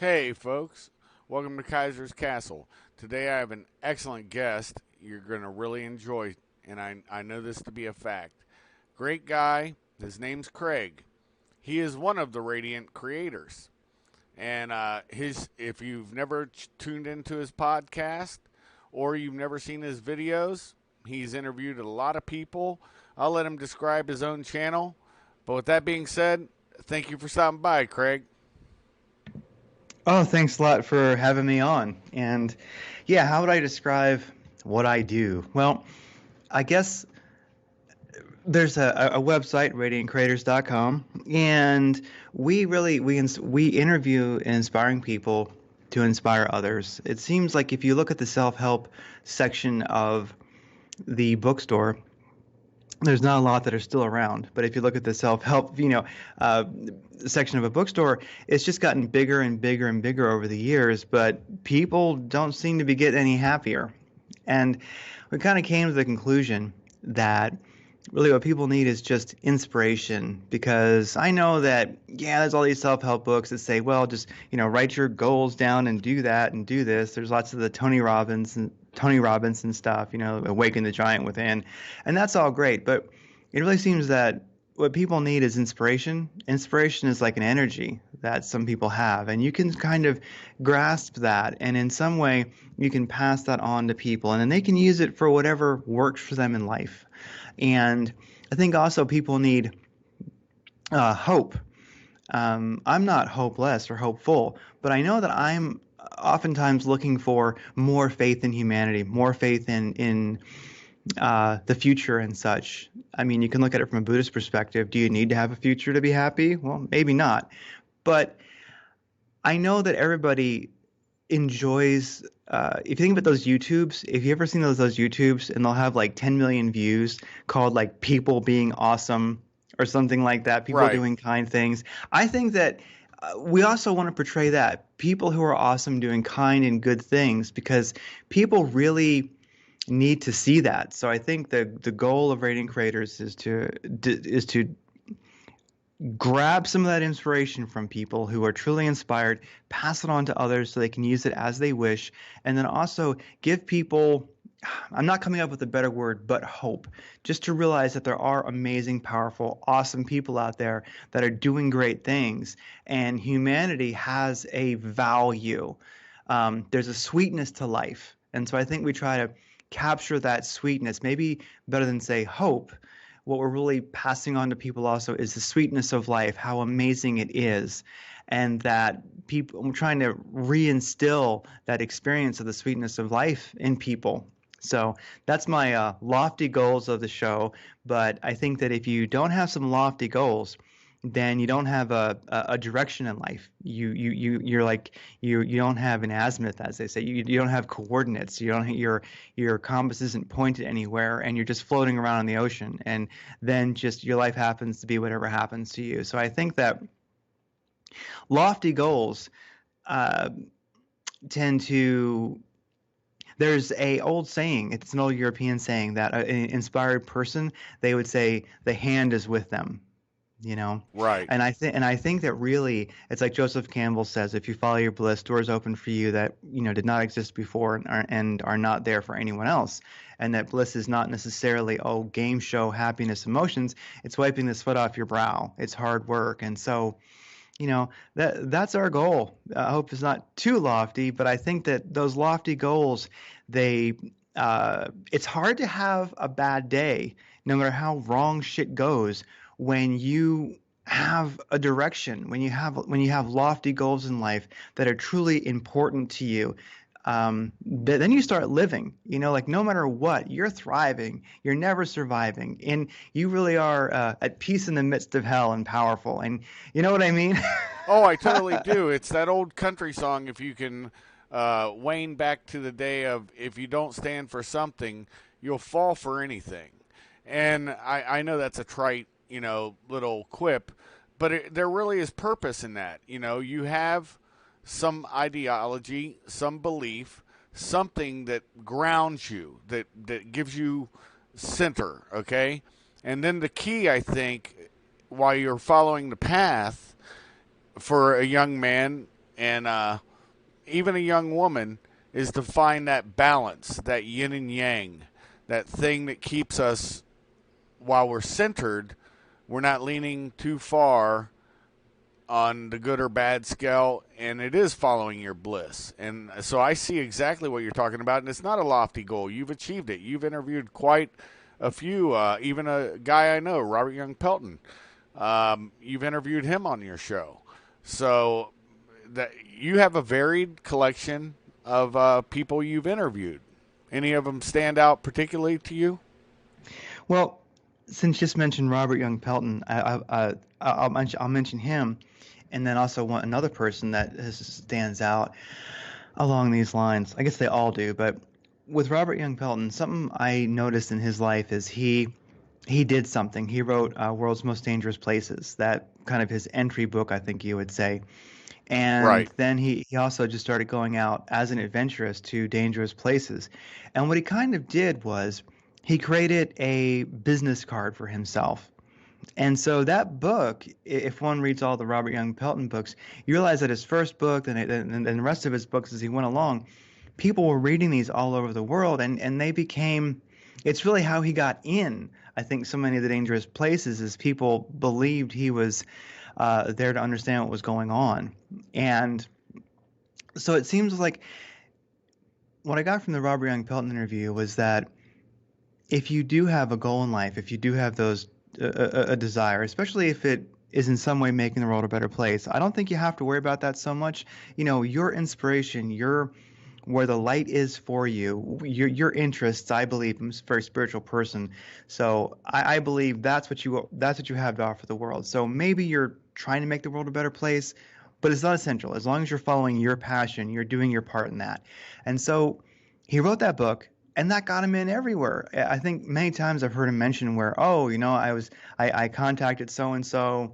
Hey, folks. Welcome to Kaiser's Castle. Today I have an excellent guest you're going to really enjoy, and I know this to be a fact. Great guy. His name's Craig. He is one of the Radiant creators. And if you've never tuned into his podcast or you've never seen his videos, he's interviewed a lot of people. I'll let him describe his own channel. But with that being said, thank you for stopping by, Craig. Oh, thanks a lot for having me on. And yeah, how would I describe what I do? Well, I guess there's a website, radiantcreators.com, and we interview inspiring people to inspire others. It seems like if you look at the self-help section of the bookstore, there's not a lot that are still around. But if you look at the self-help, uh, section of a bookstore, it's just gotten bigger and bigger and bigger over the years. But people don't seem to be getting any happier. And we kind of came to the conclusion that really what people need is just inspiration. Because I know that, yeah, there's all these self-help books that say, well, just, write your goals down and do that and do this. There's lots of the Tony Robbins and stuff, Awaken the Giant Within. And that's all great. But it really seems that what people need is inspiration. Inspiration is like an energy that some people have, and you can kind of grasp that, and in some way you can pass that on to people, and then they can use it for whatever works for them in life. And I think also people need hope. I'm not hopeless or hopeful, but I know that I'm oftentimes looking for more faith in humanity, more faith in the future and such. I mean, you can look at it from a Buddhist perspective. Do you need to have a future to be happy? Well, maybe not. But I know that everybody enjoys, if you think about those YouTubes, if you ever seen those YouTubes and they'll have like 10 million views called like people being awesome or something like that, people Right. doing kind things. I think that we also want to portray that people who are awesome doing kind and good things because people really need to see that. So I think the goal of Rating Creators is to grab some of that inspiration from people who are truly inspired, pass it on to others so they can use it as they wish, and then also give people, I'm not coming up with a better word, but hope, just to realize that there are amazing, powerful, awesome people out there that are doing great things, and humanity has a value. There's a sweetness to life, and so I think we try to capture that sweetness, maybe better than say hope. What we're really passing on to people also is the sweetness of life, how amazing it is, and that people, I'm trying to reinstill that experience of the sweetness of life in people. So that's my lofty goals of the show. But I think that if you don't have some lofty goals, then you don't have a direction in life. You're like you don't have an azimuth, as they say. You don't have coordinates. You don't your compass isn't pointed anywhere, and you're just floating around in the ocean. And then just your life happens to be whatever happens to you. So I think that lofty goals uh, tend to. There's a old saying. It's an old European saying that an inspired person, they would say the hand is with them, you know. Right. And I think that really it's like Joseph Campbell says, if you follow your bliss, doors open for you that did not exist before and are not there for anyone else. And that bliss is not necessarily game show happiness emotions. It's wiping the sweat off your brow. It's hard work. And so that's our goal. I hope it's not too lofty, but I think that those lofty goals, they it's hard to have a bad day no matter how wrong shit goes when you have a direction, when you have lofty goals in life that are truly important to you. Then you start living, like no matter what, you're thriving, you're never surviving, and you really are at peace in the midst of hell and powerful. And you know what I mean? Oh, I totally do. It's that old country song. If you can wane back to the day of if you don't stand for something, you'll fall for anything. And I know that's a trite, little quip, but there really is purpose in that. You have some ideology, some belief, something that grounds you, that gives you center, okay? And then the key, I think, while you're following the path for a young man And even a young woman is to find that balance, that yin and yang, that thing that keeps us, while we're centered, we're not leaning too far on the good or bad scale, and it is following your bliss. And so I see exactly what you're talking about, and it's not a lofty goal. You've achieved it. You've interviewed quite a few, even a guy I know, Robert Young Pelton. You've interviewed him on your show. So that you have a varied collection of people you've interviewed. Any of them stand out particularly to you? Well, since you just mentioned Robert Young Pelton, I'll mention him, and then also another person that stands out along these lines. I guess they all do, but with Robert Young Pelton, something I noticed in his life is he did something. He wrote World's Most Dangerous Places, that kind of his entry book, I think you would say. And Right. then he also just started going out as an adventurist to dangerous places. And what he kind of did was he created a business card for himself. And so that book, if one reads all the Robert Young Pelton books, you realize that his first book and the rest of his books as he went along, people were reading these all over the world, and they became, it's really how he got in. I think so many of the dangerous places is people believed he was there to understand what was going on. And so it seems like what I got from the Robert Young Pelton interview was that if you do have a goal in life, if you do have those a desire, especially if it is in some way making the world a better place, I don't think you have to worry about that so much. You know, your inspiration, your where the light is for you, your interests. I believe I'm a very spiritual person, so I believe that's what you have to offer the world. So maybe you're trying to make the world a better place, but it's not essential. As long as you're following your passion, you're doing your part in that. And so he wrote that book, and that got him in everywhere. I think many times I've heard him mention where, oh, you know, I contacted so and so,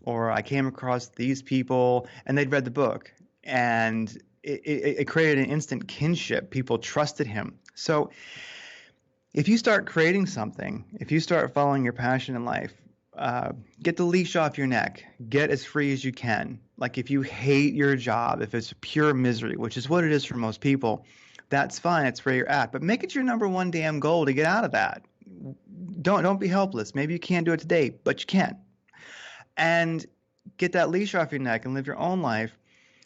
or I came across these people, and they'd read the book, and it created an instant kinship. People trusted him. So if you start creating something, if you start following your passion in life, get the leash off your neck. Get as free as you can. Like if you hate your job, if it's pure misery, which is what it is for most people, that's fine. It's where you're at. But make it your number one damn goal to get out of that. Don't be helpless. Maybe you can't do it today, but you can. And get that leash off your neck and live your own life.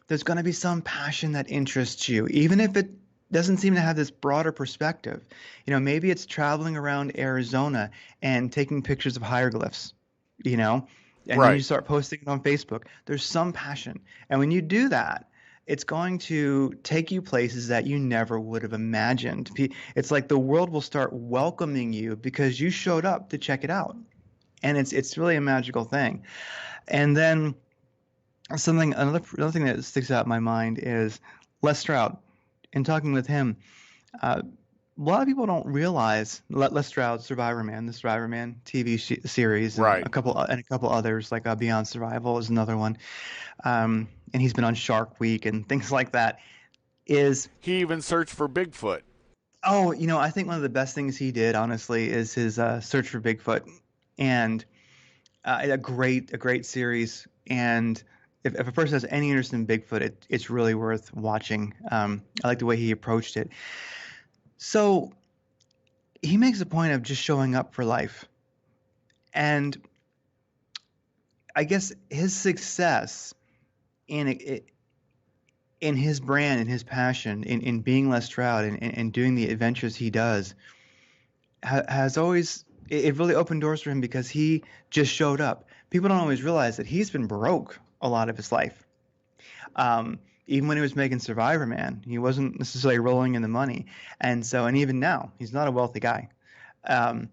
There's going to be some passion that interests you, even if it doesn't seem to have this broader perspective. You know, maybe it's traveling around Arizona and taking pictures of hieroglyphs, you know, and then you Right. start posting it on Facebook. There's some passion. And when you do that, it's going to take you places that you never would have imagined. It's like the world will start welcoming you because you showed up to check it out. And it's really a magical thing. And then another thing that sticks out in my mind is Les Stroud. In talking with him, a lot of people don't realize Les Stroud, Survivor Man, the Survivor Man TV series, and Right. a couple others like Beyond Survival is another one, and he's been on Shark Week and things like that. Is He even searched for Bigfoot. Oh, you know, I think one of the best things he did, honestly, is his search for Bigfoot, and a great series. And if a person has any interest in Bigfoot, it's really worth watching. I like the way he approached it. So he makes a point of just showing up for life. And I guess his success in in his brand, in his passion, in being Les Stroud and doing the adventures he does, has always it really opened doors for him because he just showed up. People don't always realize that he's been broke a lot of his life. Even when he was making Survivor Man, he wasn't necessarily rolling in the money, and even now, he's not a wealthy guy. Um,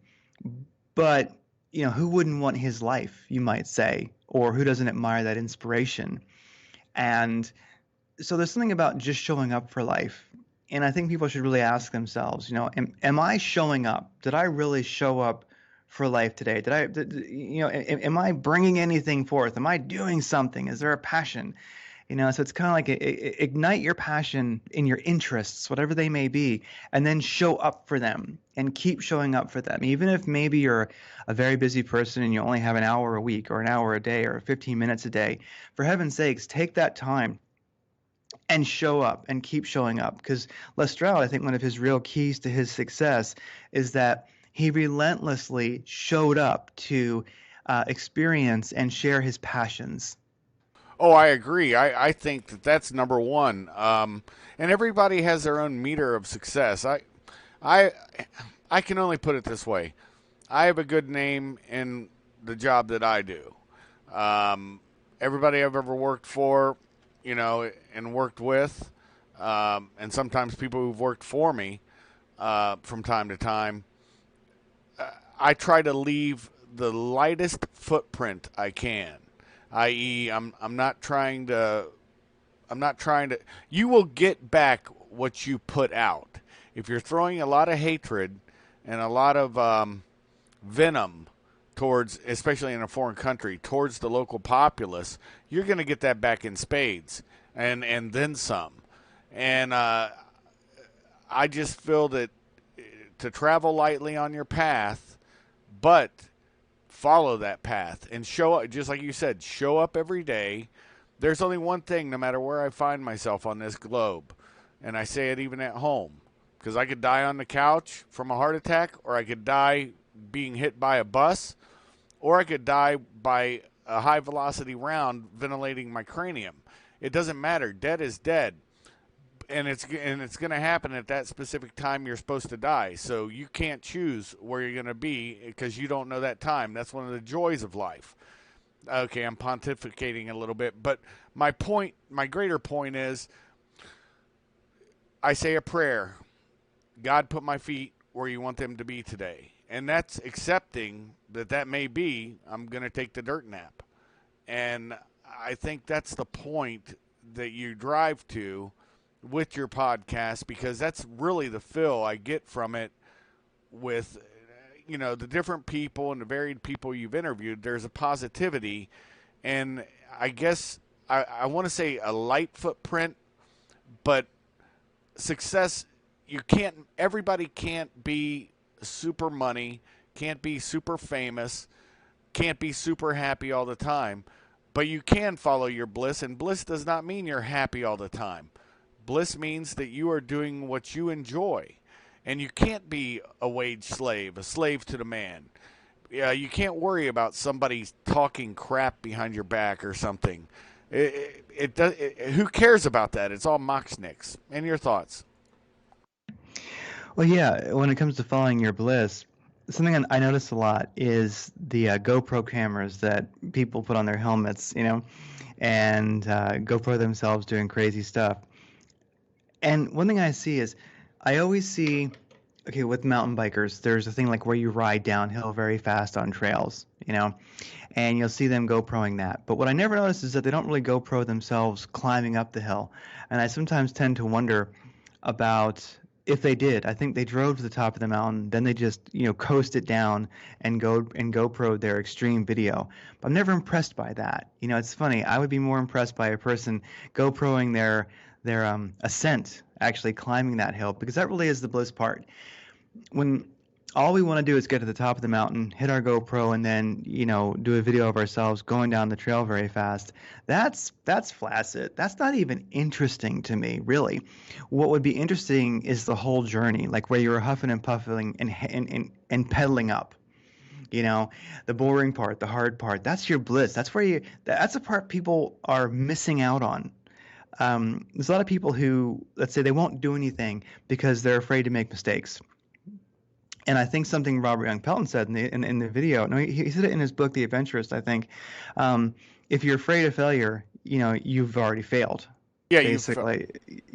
but you know, who wouldn't want his life, you might say, or who doesn't admire that inspiration? And so there's something about just showing up for life. And I think people should really ask themselves, you know, am I showing up? Did I really show up for life today? You know, am I bringing anything forth? Am I doing something? Is there a passion? You know, so it's kind of like ignite your passion in your interests, whatever they may be, and then show up for them and keep showing up for them. Even if maybe you're a very busy person and you only have an hour a week or an hour a day or 15 minutes a day, for heaven's sakes, take that time and show up and keep showing up. Because Les Stroud, I think one of his real keys to his success is that he relentlessly showed up to experience and share his passions. Oh, I agree. I think that that's number one. And everybody has their own meter of success. I, I can only put it this way: I have a good name in the job that I do. Everybody I've ever worked for, and worked with, and sometimes people who've worked for me from time to time, I try to leave the lightest footprint I can. I.e., I'm not trying to. You will get back what you put out. If you're throwing a lot of hatred and a lot of venom towards, especially in a foreign country, towards the local populace, you're going to get that back in spades and then some. And I just feel that to travel lightly on your path, but follow that path and show up, just like you said, show up every day. There's only one thing, no matter where I find myself on this globe, and I say it even at home, because I could die on the couch from a heart attack, or I could die being hit by a bus, or I could die by a high velocity round ventilating my cranium. It doesn't matter. Dead is dead. And it's going to happen at that specific time you're supposed to die. So you can't choose where you're going to be because you don't know that time. That's one of the joys of life. Okay, I'm pontificating a little bit, but my greater point is, I say a prayer. God, put my feet where you want them to be today. And that's accepting that may be, I'm going to take the dirt nap. And I think that's the point that you drive to with your podcast, because that's really the feel I get from it with the different people and the varied people you've interviewed. There's a positivity, and I guess I want to say a light footprint, but success, everybody can't be super money, can't be super famous, can't be super happy all the time, but you can follow your bliss, and bliss does not mean you're happy all the time. Bliss means that you are doing what you enjoy, and you can't be a wage slave, a slave to the man. You can't worry about somebody talking crap behind your back or something. Who cares about that? It's all moxnicks. And your thoughts? Well, yeah, when it comes to following your bliss, something I notice a lot is the GoPro cameras that people put on their helmets, and GoPro themselves doing crazy stuff. And one thing I see is, I always see, okay, with mountain bikers, there's a thing like where you ride downhill very fast on trails, and you'll see them GoProing that. But what I never notice is that they don't really GoPro themselves climbing up the hill. And I sometimes tend to wonder about if they did. I think they drove to the top of the mountain, then they just, coasted down and GoPro'd their extreme video. But I'm never impressed by that. It's funny. I would be more impressed by a person GoProing their ascent, actually climbing that hill, because that really is the bliss part. When all we want to do is get to the top of the mountain, hit our GoPro, and then do a video of ourselves going down the trail very fast. That's flaccid. That's not even interesting to me, really. What would be interesting is the whole journey, like where you're huffing and puffing and pedaling up. The boring part, the hard part. That's your bliss. That's the part people are missing out on. There's a lot of people who, let's say, they won't do anything because they're afraid to make mistakes. And I think something Robert Young Pelton said in the video, no, he said it in his book, The Adventurist, I think. If you're afraid of failure, you've already failed. Yeah, basically.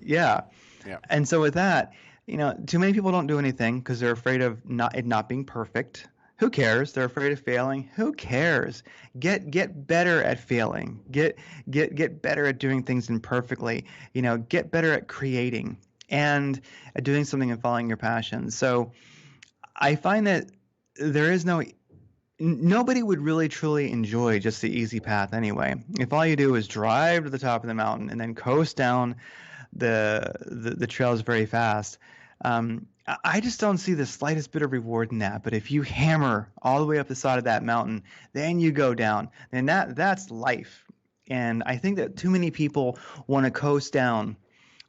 Yeah. Yeah. And so with that, too many people don't do anything because they're afraid of it not being perfect. Who cares? They're afraid of failing. Who cares? Get better at failing. Get better at doing things imperfectly. Get better at creating and at doing something and following your passion. So I find that nobody would really truly enjoy just the easy path anyway. If all you do is drive to the top of the mountain and then coast down the trails very fast, I just don't see the slightest bit of reward in that. But if you hammer all the way up the side of that mountain, then you go down, then that's life. And I think that too many people want to coast down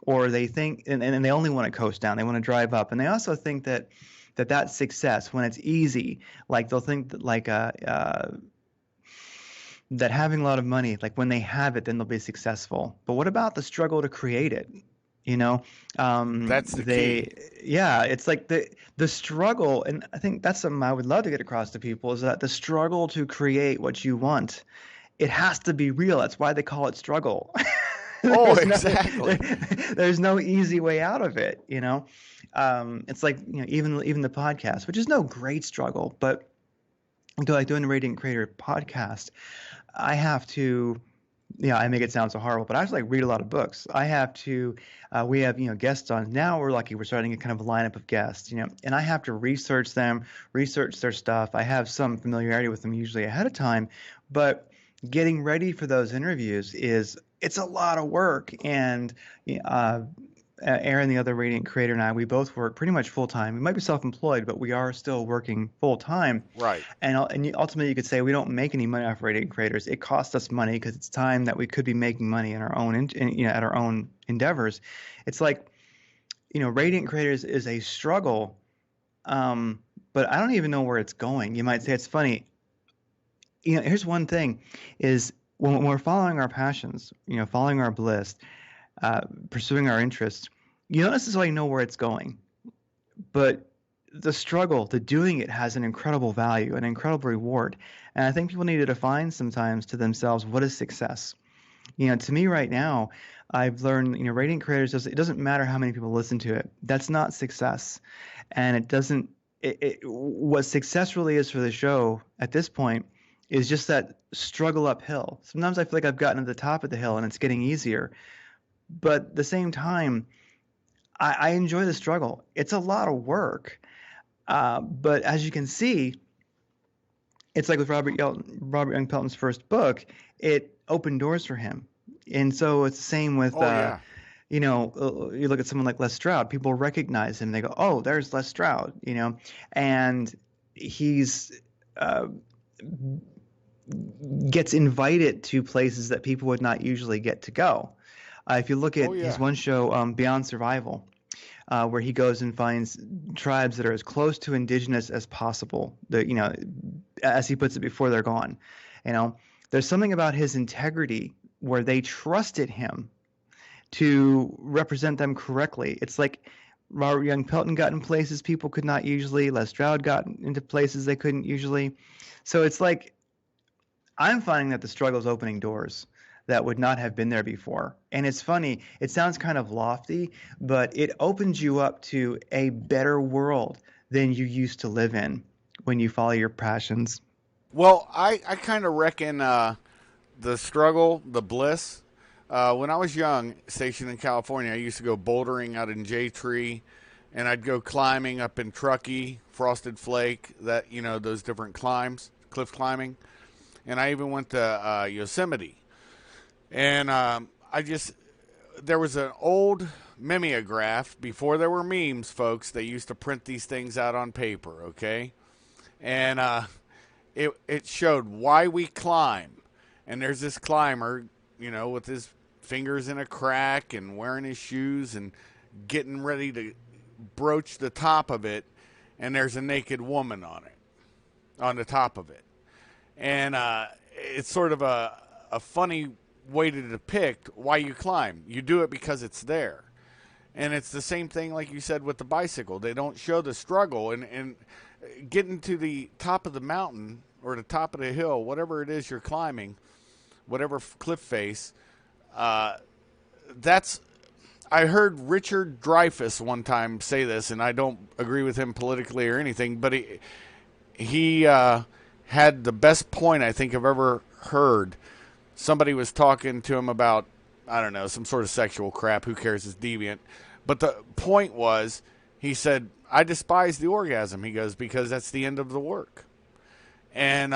or they think, and they only want to coast down. They want to drive up, and they also think that that's success when it's easy. Like they'll think that that having a lot of money, like when they have it, then they'll be successful. But what about the struggle to create it? You know, That's the key. yeah, it's like the struggle, and I think that's something I would love to get across to people is that the struggle to create what you want, it has to be real. That's why they call it struggle. Oh, There's no, exactly. there's no easy way out of it, you know. It's like, even the podcast, which is no great struggle, but like doing the Radiant Creator podcast, I have to, yeah, I make it sound so horrible, but I have to like read a lot of books. I have to, we have, guests on. Now we're lucky we're starting a kind of a lineup of guests, and I have to research them, research their stuff. I have some familiarity with them usually ahead of time, but getting ready for those interviews it's a lot of work. And uh, Aaron, the other Radiant Creator, and I, we both work pretty much full time. We might be self-employed, but we are still working full time. Right. And ultimately, you could say we don't make any money off Radiant Creators. It costs us money because it's time that we could be making money in our own, at our own endeavors. It's like, Radiant Creators is a struggle, but I don't even know where it's going. You might say it's funny. Here's one thing: is when we're following our passions, following our bliss, pursuing our interests, you don't necessarily know where it's going, but the struggle, the doing it has an incredible value, an incredible reward. And I think people need to define sometimes to themselves what is success. To me right now, I've learned, Radiant Creators, it doesn't matter how many people listen to it. That's not success. And it doesn't, what success really is for the show at this point is just that struggle uphill. Sometimes I feel like I've gotten to the top of the hill and it's getting easier. But at the same time, I enjoy the struggle. It's a lot of work. But as you can see, it's like with Robert Young Pelton's first book, it opened doors for him. And so it's the same with, Oh, yeah. you look at someone like Les Stroud, people recognize him. They go, oh, there's Les Stroud, and he's gets invited to places that people would not usually get to go. If you look at Oh, his yeah. one show, Beyond Survival, where he goes and finds tribes that are as close to indigenous as possible, as he puts it, before they're gone. There's something about his integrity where they trusted him to represent them correctly. It's like Robert Young Pelton got in places people could not usually. Les Stroud got into places they couldn't usually. So it's like I'm finding that the struggle is opening doors that would not have been there before. And it's funny, it sounds kind of lofty, but it opens you up to a better world than you used to live in when you follow your passions. Well, I kind of reckon the struggle, the bliss. When I was young, stationed in California, I used to go bouldering out in J Tree, and I'd go climbing up in Truckee, Frosted Flake, those different climbs, cliff climbing. And I even went to Yosemite. And there was an old mimeograph before there were memes, folks. They used to print these things out on paper, okay? And it showed why we climb. And there's this climber, with his fingers in a crack and wearing his shoes and getting ready to broach the top of it. And there's a naked woman on the top of it. And it's sort of a funny way to depict why you climb. You do it because it's there. And it's the same thing, like you said, with the bicycle. They don't show the struggle. And getting to the top of the mountain or the top of the hill, whatever it is you're climbing, whatever cliff face, that's. I heard Richard Dreyfuss one time say this, and I don't agree with him politically or anything, but he had the best point I think I've ever heard. Somebody was talking to him about, I don't know, some sort of sexual crap. Who cares? It's deviant. But the point was, he said, I despise the orgasm. He goes, because that's the end of the work. And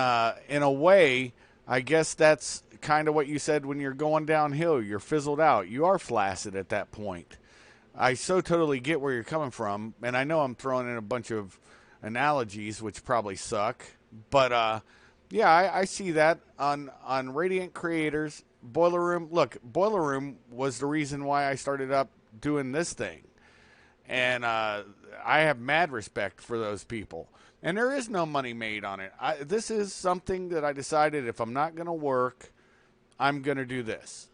in a way, I guess that's kind of what you said when you're going downhill. You're fizzled out. You are flaccid at that point. I so totally get where you're coming from. And I know I'm throwing in a bunch of analogies, which probably suck. But yeah, I see that on Radiant Creators. Boiler Room. Look, Boiler Room was the reason why I started up doing this thing. And I have mad respect for those people. And there is no money made on it. This is something that I decided if I'm not going to work, I'm going to do this.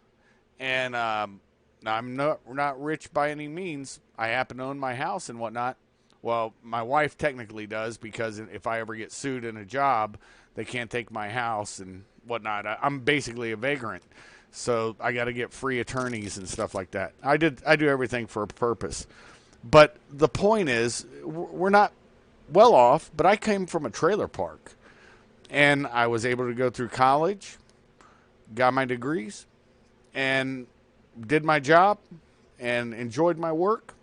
And I'm not rich by any means. I happen to own my house and whatnot. Well, my wife technically does, because if I ever get sued in a job, they can't take my house and whatnot. I'm basically a vagrant, so I got to get free attorneys and stuff like that. I do everything for a purpose. But the point is, we're not well off. But I came from a trailer park, and I was able to go through college, got my degrees, and did my job, and enjoyed my work,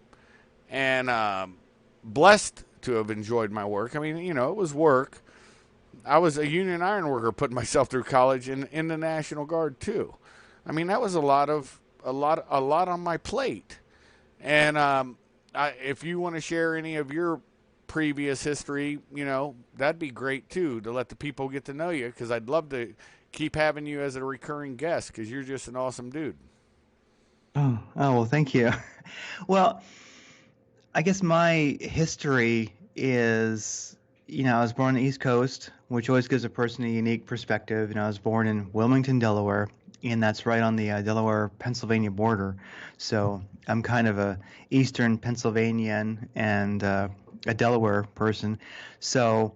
and blessed to have enjoyed my work. I mean, it was work. I was a union iron worker putting myself through college and in the National Guard too. I mean, that was a lot on my plate. And if you want to share any of your previous history, that'd be great too, to let the people get to know you, because I'd love to keep having you as a recurring guest, because you're just an awesome dude. Well, thank you. Well, I guess my history is, I was born on the East Coast, which always gives a person a unique perspective. I was born in Wilmington, Delaware, and that's right on the Delaware-Pennsylvania border. So I'm kind of a Eastern Pennsylvanian and a Delaware person. So,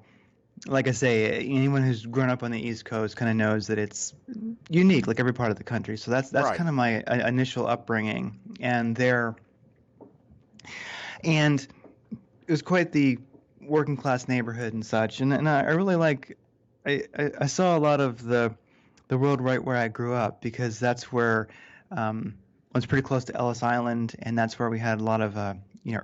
like I say, anyone who's grown up on the East Coast kind of knows that it's unique, like every part of the country. So that's Right. kind of my initial upbringing, and it was quite the working class neighborhood and such. And I really I saw a lot of the world right where I grew up, because that's where I was pretty close to Ellis Island, and that's where we had a lot of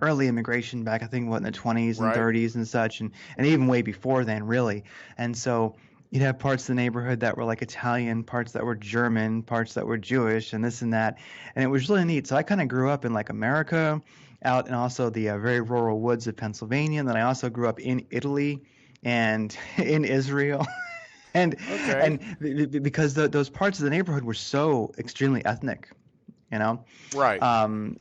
early immigration back, I think, in the 20s and Right. 30s and such, and even way before then, really. And so you'd have parts of the neighborhood that were like Italian, parts that were German, parts that were Jewish, and this and that, and it was really neat. So I kind of grew up in like America, out and also the very rural woods of Pennsylvania, and then I also grew up in Italy and in Israel. and Okay. and because those parts of the neighborhood were so extremely ethnic, you know, Right. and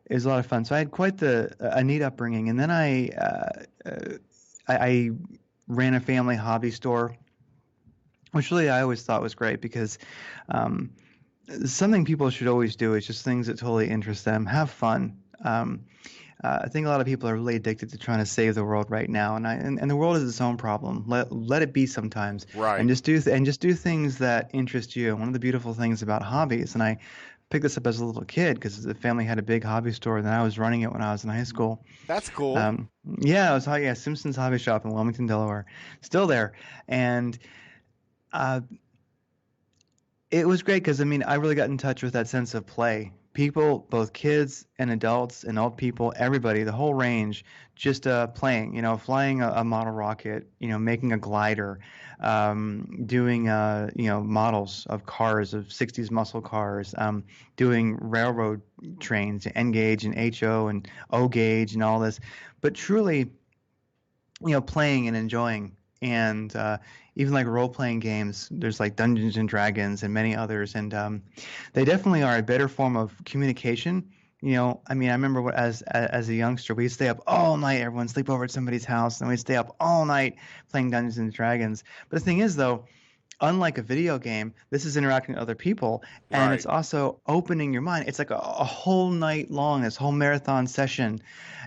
it was a lot of fun. So I had quite a neat upbringing, and then I ran a family hobby store, which really I always thought was great, because um, something people should always do is just things that totally interest them. Have fun. I think a lot of people are really addicted to trying to save the world right now, and the world is its own problem. Let it be sometimes, and Right. just do things that interest you. One of the beautiful things about hobbies, and I picked this up as a little kid because the family had a big hobby store, and then I was running it when I was in high school. That's cool. Um, yeah, Simpson's Hobby Shop in Wilmington, Delaware, still there, and uh, it was great because, I mean, I really got in touch with that sense of play. People, both kids and adults and old people, everybody, the whole range, just playing, flying a model rocket, making a glider, doing, models of cars, of 60s muscle cars, doing railroad trains, N gauge and HO and O gauge and all this. But truly, playing and enjoying. And even like role playing games, there's like Dungeons and Dragons and many others. And they definitely are a better form of communication. I mean, I remember as a youngster, we'd stay up all night, everyone sleep over at somebody's house, and we'd stay up all night playing Dungeons and Dragons. But the thing is, though, unlike a video game, this is interacting with other people, and it's Right. also opening your mind. It's like a whole night long, this whole marathon session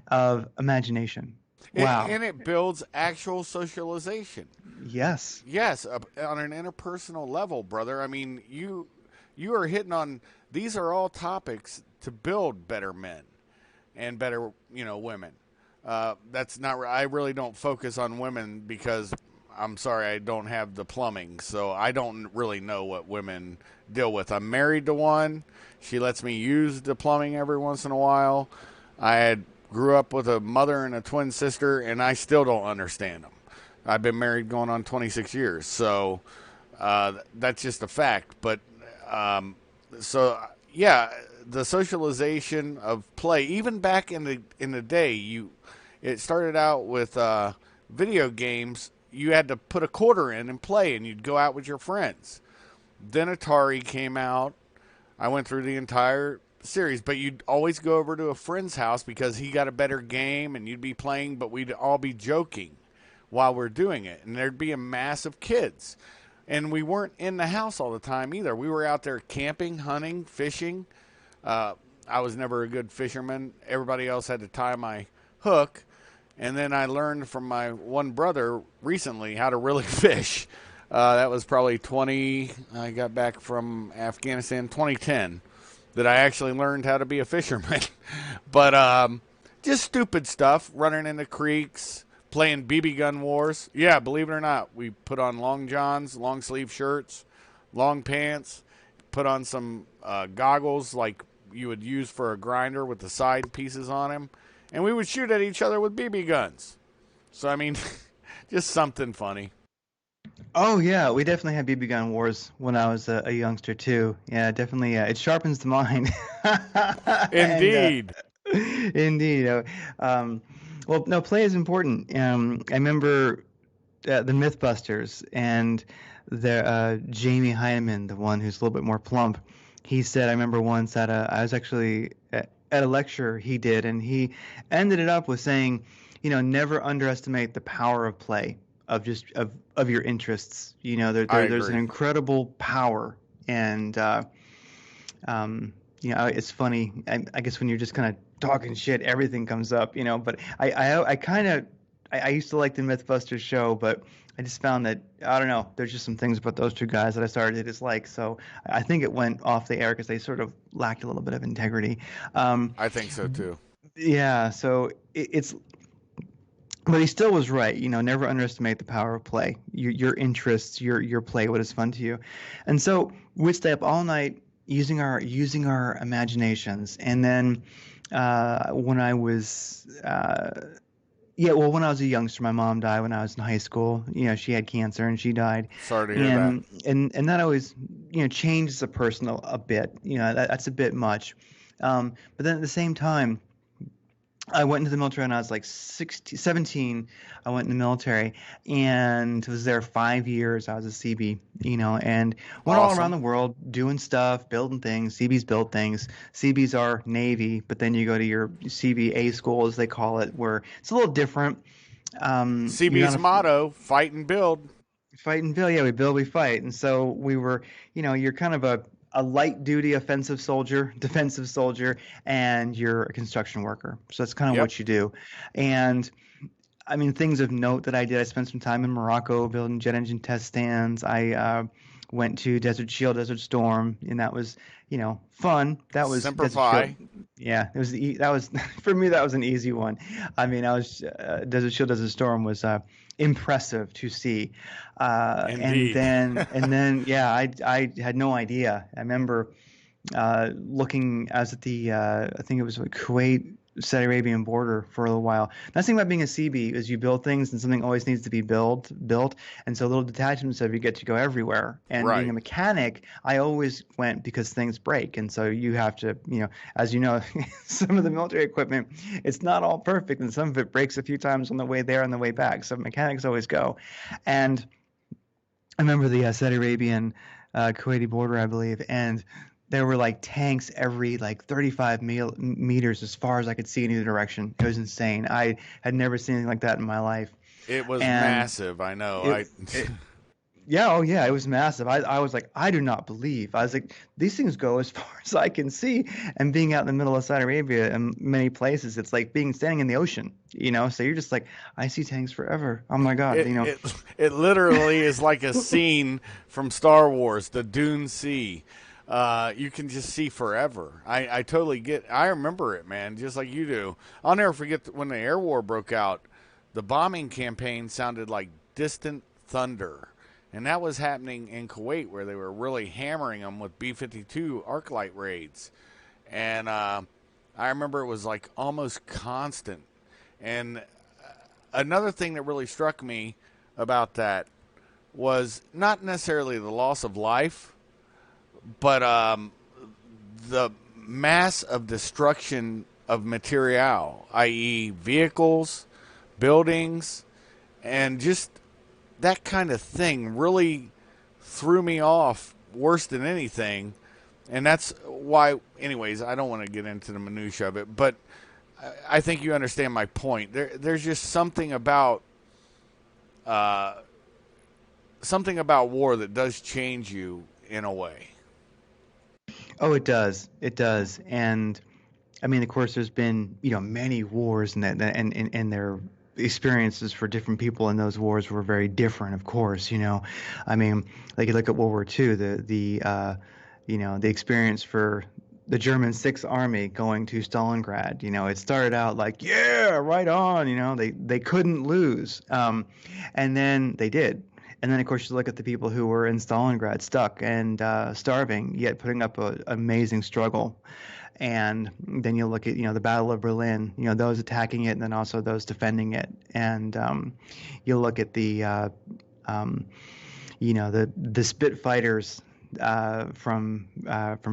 of imagination. Wow. And it builds actual socialization. Yes. Yes, on an interpersonal level, brother. I mean, you are hitting on, these are all topics to build better men and better, women. That's not. I really don't focus on women because I'm sorry, I don't have the plumbing, so I don't really know what women deal with. I'm married to one. She lets me use the plumbing every once in a while. I had grew up with a mother and a twin sister, and I still don't understand them. I've been married going on 26 years, so that's just a fact. But um, so yeah, the socialization of play, even back in the day, it started out with video games. You had to put a quarter in and play, and you'd go out with your friends. Then Atari came out. I went through the entire serious, but you'd always go over to a friend's house because he got a better game and you'd be playing, but we'd all be joking while we're doing it. And there'd be a mass of kids. And we weren't in the house all the time either. We were out there camping, hunting, fishing. Uh, I was never a good fisherman. Everybody else had to tie my hook. And then I learned from my one brother recently how to really fish. That was probably I got back from Afghanistan 2010 that I actually learned how to be a fisherman. But just stupid stuff, running into creeks, playing BB gun wars. Yeah, believe it or not, we put on long johns, long sleeve shirts, long pants, put on some goggles like you would use for a grinder with the side pieces on them, and we would shoot at each other with BB guns. So, I mean, just something funny. Oh yeah, we definitely had BB gun wars when I was a youngster too. Yeah, definitely. It sharpens the mind. and Indeed. indeed. Well, no, play is important. I remember the MythBusters and the Jamie Hyneman, the one who's a little bit more plump. He said, I remember once I was actually at a lecture he did, and he ended it up with saying, never underestimate the power of play, of just of your interests. I There's an agree. incredible power, and it's funny. I guess when you're just kind of talking shit, everything comes up. But I kind of I used to like the MythBusters show, but I just found that I don't know. There's just some things about those two guys that I started to dislike. So I think it went off the air because they sort of lacked a little bit of integrity. Um, I think so too. yeah, so it's but he still was right. Never underestimate the power of play. Your interests, your play, what is fun to you, and so we'd stay up all night using our imaginations. And then when I was yeah, well, when I was a youngster, my mom died when I was in high school. She had cancer and she died, Sorry to hear that. and that always changes a person a bit. That's a bit much. But then at the same time, I went into the military when I was like 16, 17. I went in the military and was there 5 years. I was a CB, and went all around Awesome. the world doing stuff, building things. CBs build things. CBs are Navy, but then you go to your CBA school, as they call it, where it's a little different. You're CB's not a motto: fight and build. fight and build. Yeah, we build, we fight. And so we were, you're kind of a light duty offensive soldier, defensive soldier, and you're a construction worker. So that's kind of Yep. what you do. And I mean, things of note that I did, I spent some time in Morocco building jet engine test stands. I went to Desert Shield, Desert Storm, and that was, fun. That was Semper Desert Shield. Fi. Yeah, it was that was for me that was an easy one. I mean, I was Desert Shield, Desert Storm was impressive to see, and Indeed. then yeah, I had no idea. I remember looking. I was at the I think it was like Kuwait, Saudi Arabian border for a little while. Nice thing about being a CB is you build things and something always needs to be built, and so little detachments of you get to go everywhere. And being a Right. mechanic, I always went because things break, and so you have to, as you know, some of the military equipment, it's not all perfect, and some of it breaks a few times on the way there and the way back. So mechanics always go, and I remember the Saudi Arabian Kuwaiti border, I believe, and there were like tanks every like 35 meters as far as I could see in either direction. It was insane. I had never seen anything like that in my life. It was And massive. I know. it, it yeah, oh yeah, it was massive. I was like, I do not believe. I was like, these things go as far as I can see. And being out in the middle of Saudi Arabia and many places, it's like being standing in the ocean, So you're just like, I see tanks forever. Oh my God, it it it literally is like a scene from Star Wars, the Dune Sea. You can just see forever. I totally get. I remember it, man, just like you do. I'll never forget when the air war broke out. The bombing campaign sounded like distant thunder, and that was happening in Kuwait, where they were really hammering them with B-52 arc light raids. And I remember it was like almost constant. And another thing that really struck me about that was not necessarily the loss of life, but the mass of destruction of material, i.e., vehicles, buildings, and just that kind of thing really threw me off worse than anything. And that's why, anyways, I don't want to get into the minutia of it, but I think you understand my point. There's just uh, something about war that does change you in a way. Oh, it does. It does. And I mean, of course, there's been, many wars and their experiences for different people in those wars were very different, of course. I mean, like you look at World War II, the experience for the German Sixth Army going to Stalingrad. It started out like, yeah, right on. They couldn't lose, and then they did. And then, of course, you look at the people who were in Stalingrad, stuck and starving, yet putting up an amazing struggle. And then you look at, the Battle of Berlin, those attacking it and then also those defending it. And you look at um, the Spitfires from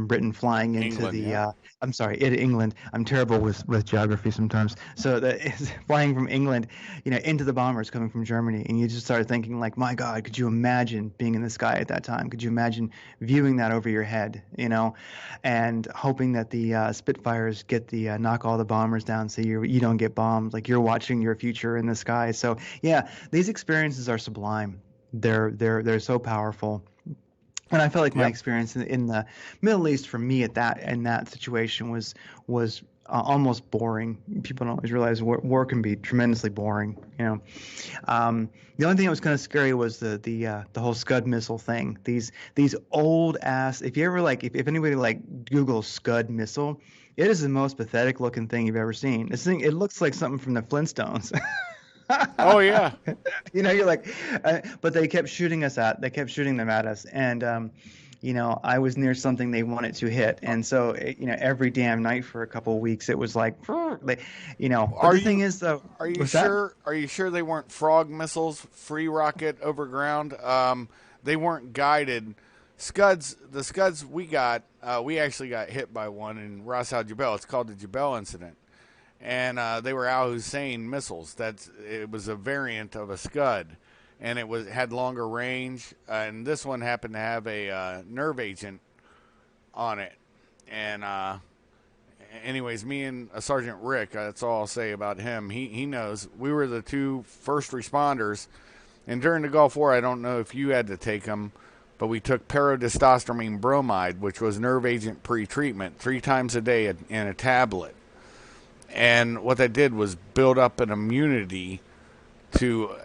Britain flying into England, yeah. I'm sorry, in England. I'm terrible with geography sometimes. So flying from England, into the bombers coming from Germany, and you just started thinking like, my God, could you imagine being in the sky at that time? Could you imagine viewing that over your head, and hoping that the Spitfires get the knock all the bombers down so you don't get bombed, like you're watching your future in the sky. So yeah, these experiences are sublime. They're so powerful. And I felt like my Yep. experience in the Middle East for me in that situation was almost boring. People don't always realize war can be tremendously boring. The only thing that was kind of scary was the whole Scud missile thing. These old ass. If you ever if anybody Google Scud missile, it is the most pathetic looking thing you've ever seen. This thing, it looks like something from the Flintstones. Oh yeah. You're like, but they kept shooting them at us. And, I was near something they wanted to hit. And so, every damn night for a couple of weeks, it was like, but Are the thing you is though, are you was that, sure? Are you sure they weren't frog missiles, free rocket over ground? They weren't guided. The Scuds we got, we actually got hit by one in Ras Al Jabal. It's called the Jabal incident, and they were Al Hussein missiles. It was a variant of a Scud, and had longer range. And this one happened to have a nerve agent on it, and anyways, me and Sergeant Rick, that's all I'll say about him. He knows. We were the two first responders, and during the Gulf War, I don't know if you had to take them, but we took perodostosterone bromide, which was nerve agent pre-treatment, 3 times a day in a tablet. And what that did was build up an immunity to,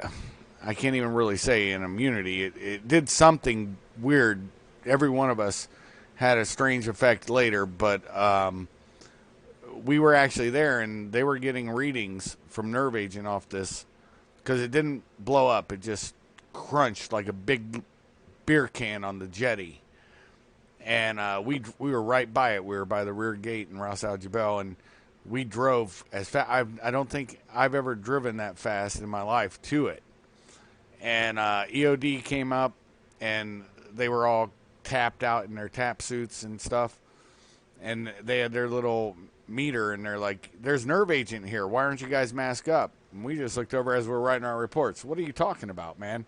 I can't even really say an immunity. It did something weird. Every one of us had a strange effect later, but we were actually there, and they were getting readings from nerve agent off this because it didn't blow up. It just crunched like a big beer can on the jetty. And we were right by it. We were by the rear gate in Ras Al Jabal, and we drove as fast. I don't think I've ever driven that fast in my life to it. And EOD came up, and they were all tapped out in their tap suits and stuff. And they had their little meter, and they're like, "There's nerve agent here. Why aren't you guys masked up?" And we just looked over as we were writing our reports. What are you talking about, man?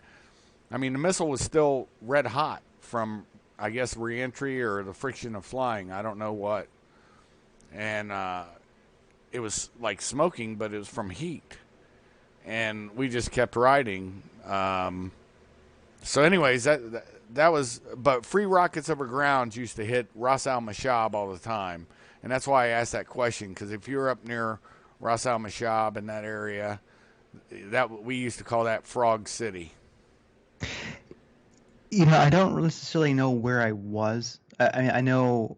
I mean, the missile was still red hot from, I guess, reentry or the friction of flying. I don't know what. And it was like smoking, but it was from heat. And we just kept riding. So, anyways, that was. But free rockets over ground used to hit Ras Al Mashab all the time, and that's why I asked that question. Because if you're up near Ras Al Mashab in that area, that we used to call that Frog City. I don't necessarily know where I was. I know,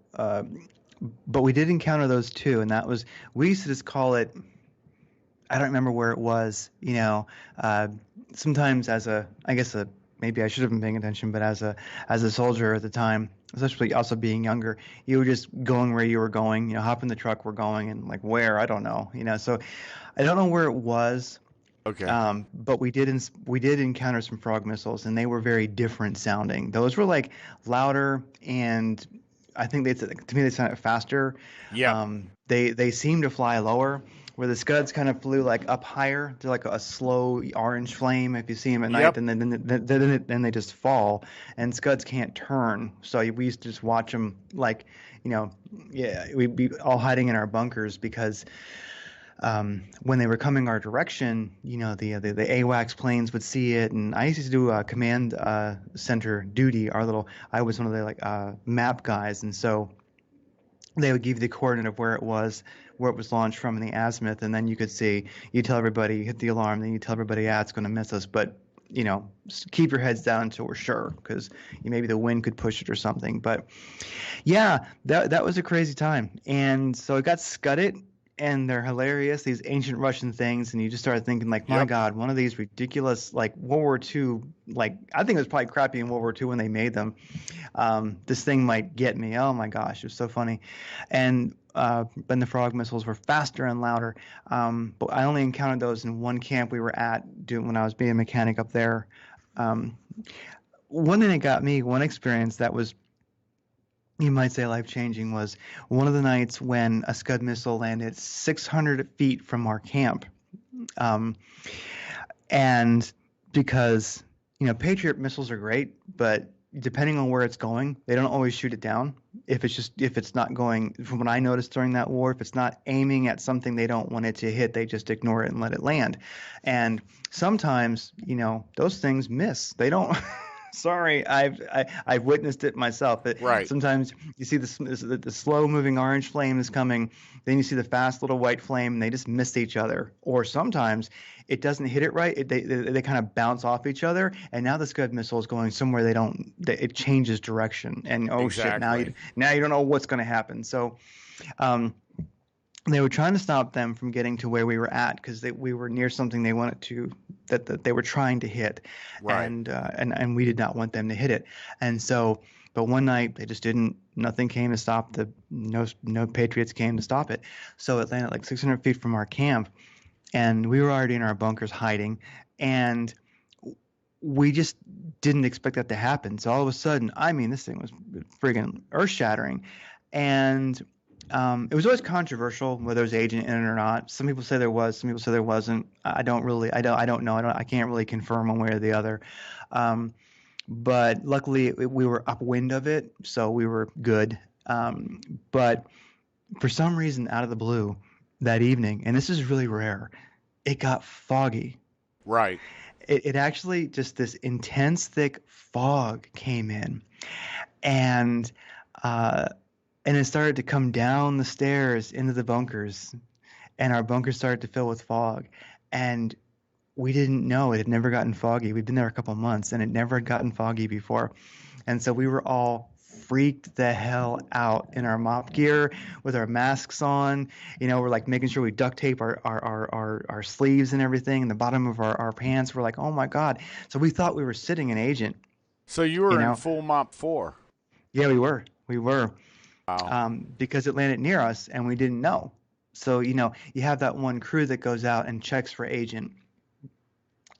but we did encounter those too, and that was we used to just call it. I don't remember where it was. Sometimes I guess maybe I should have been paying attention, but as a soldier at the time, especially also being younger, you were just going where you were going. Hop in the truck, we're going, and like where I don't know. So I don't know where it was. Okay. But we did encounter some frog missiles, and they were very different sounding. Those were like louder, and I think to me they sounded faster. Yep. They seemed to fly lower, where the Scuds kind of flew like up higher to like a slow orange flame. If you see them at night, Yep. then they just fall, and Scuds can't turn. So we used to just watch them like, you know, yeah, we'd be all hiding in our bunkers because when they were coming our direction, you know, the AWACS planes would see it, and I used to do command center duty. I was one of the like map guys, and so they would give you the coordinate of where it was launched from in the azimuth, and then you could see, you tell everybody, hit the alarm, then you tell everybody, yeah, it's going to miss us, but you know, keep your heads down until we're sure, because maybe the wind could push it or something. But yeah, that was a crazy time, and so it got scudded. And they're hilarious, these ancient Russian things, and you just start thinking, like, my Yep. God, one of these ridiculous, like World War II, like I think it was probably crappy in World War II when they made them. This thing might get me. Oh my gosh, it was so funny. And then the frog missiles were faster and louder. But I only encountered those in one camp we were at when I was being a mechanic up there. Um, One thing that got me, one experience that was, you might say, life changing, was one of the nights when a Scud missile landed 600 feet from our camp. Um, and because, you know, Patriot missiles are great, but depending on where it's going, they don't always shoot it down. If it's not going, from what I noticed during that war, if it's not aiming at something they don't want it to hit, they just ignore it and let it land. And sometimes, you know, those things miss. They don't. Sorry, I've witnessed it myself. But Right. sometimes you see the slow moving orange flame is coming, then you see the fast little white flame, and they just miss each other. Or sometimes it doesn't hit it right. They kind of bounce off each other, and now the Scud missile is going somewhere it changes direction, and oh shit, Exactly. now you don't know what's going to happen. So um, they were trying to stop them from getting to where we were at because we were near something they wanted to that they were trying to hit, Right. and we did not want them to hit it, and so. But one night they just didn't. Nothing came to stop no Patriots came to stop it. So it landed like 600 feet from our camp, and we were already in our bunkers hiding, and we just didn't expect that to happen. So all of a sudden, I mean, this thing was friggin' earth shattering, and it was always controversial whether there was agent in it or not. Some people say there was, some people say there wasn't. I don't know. I can't really confirm one way or the other. Um, but luckily, we were upwind of it, so we were good. But for some reason, out of the blue, that evening, and this is really rare, it got foggy. Right. It actually, just this intense, thick fog came in, and uh, and it started to come down the stairs into the bunkers, and our bunkers started to fill with fog, and we didn't know it had never gotten foggy. We'd been there a couple months, and it never had gotten foggy before. And so we were all freaked the hell out in our mop gear with our masks on. You know, we're like making sure we duct tape our sleeves and everything, and the bottom of our pants. We're like, oh my God. So we thought we were sitting an agent, So you you were in know. full Mop 4. Yeah, we were. We were. Wow. Because it landed near us and we didn't know. So, you know, you have that one crew that goes out and checks for agent.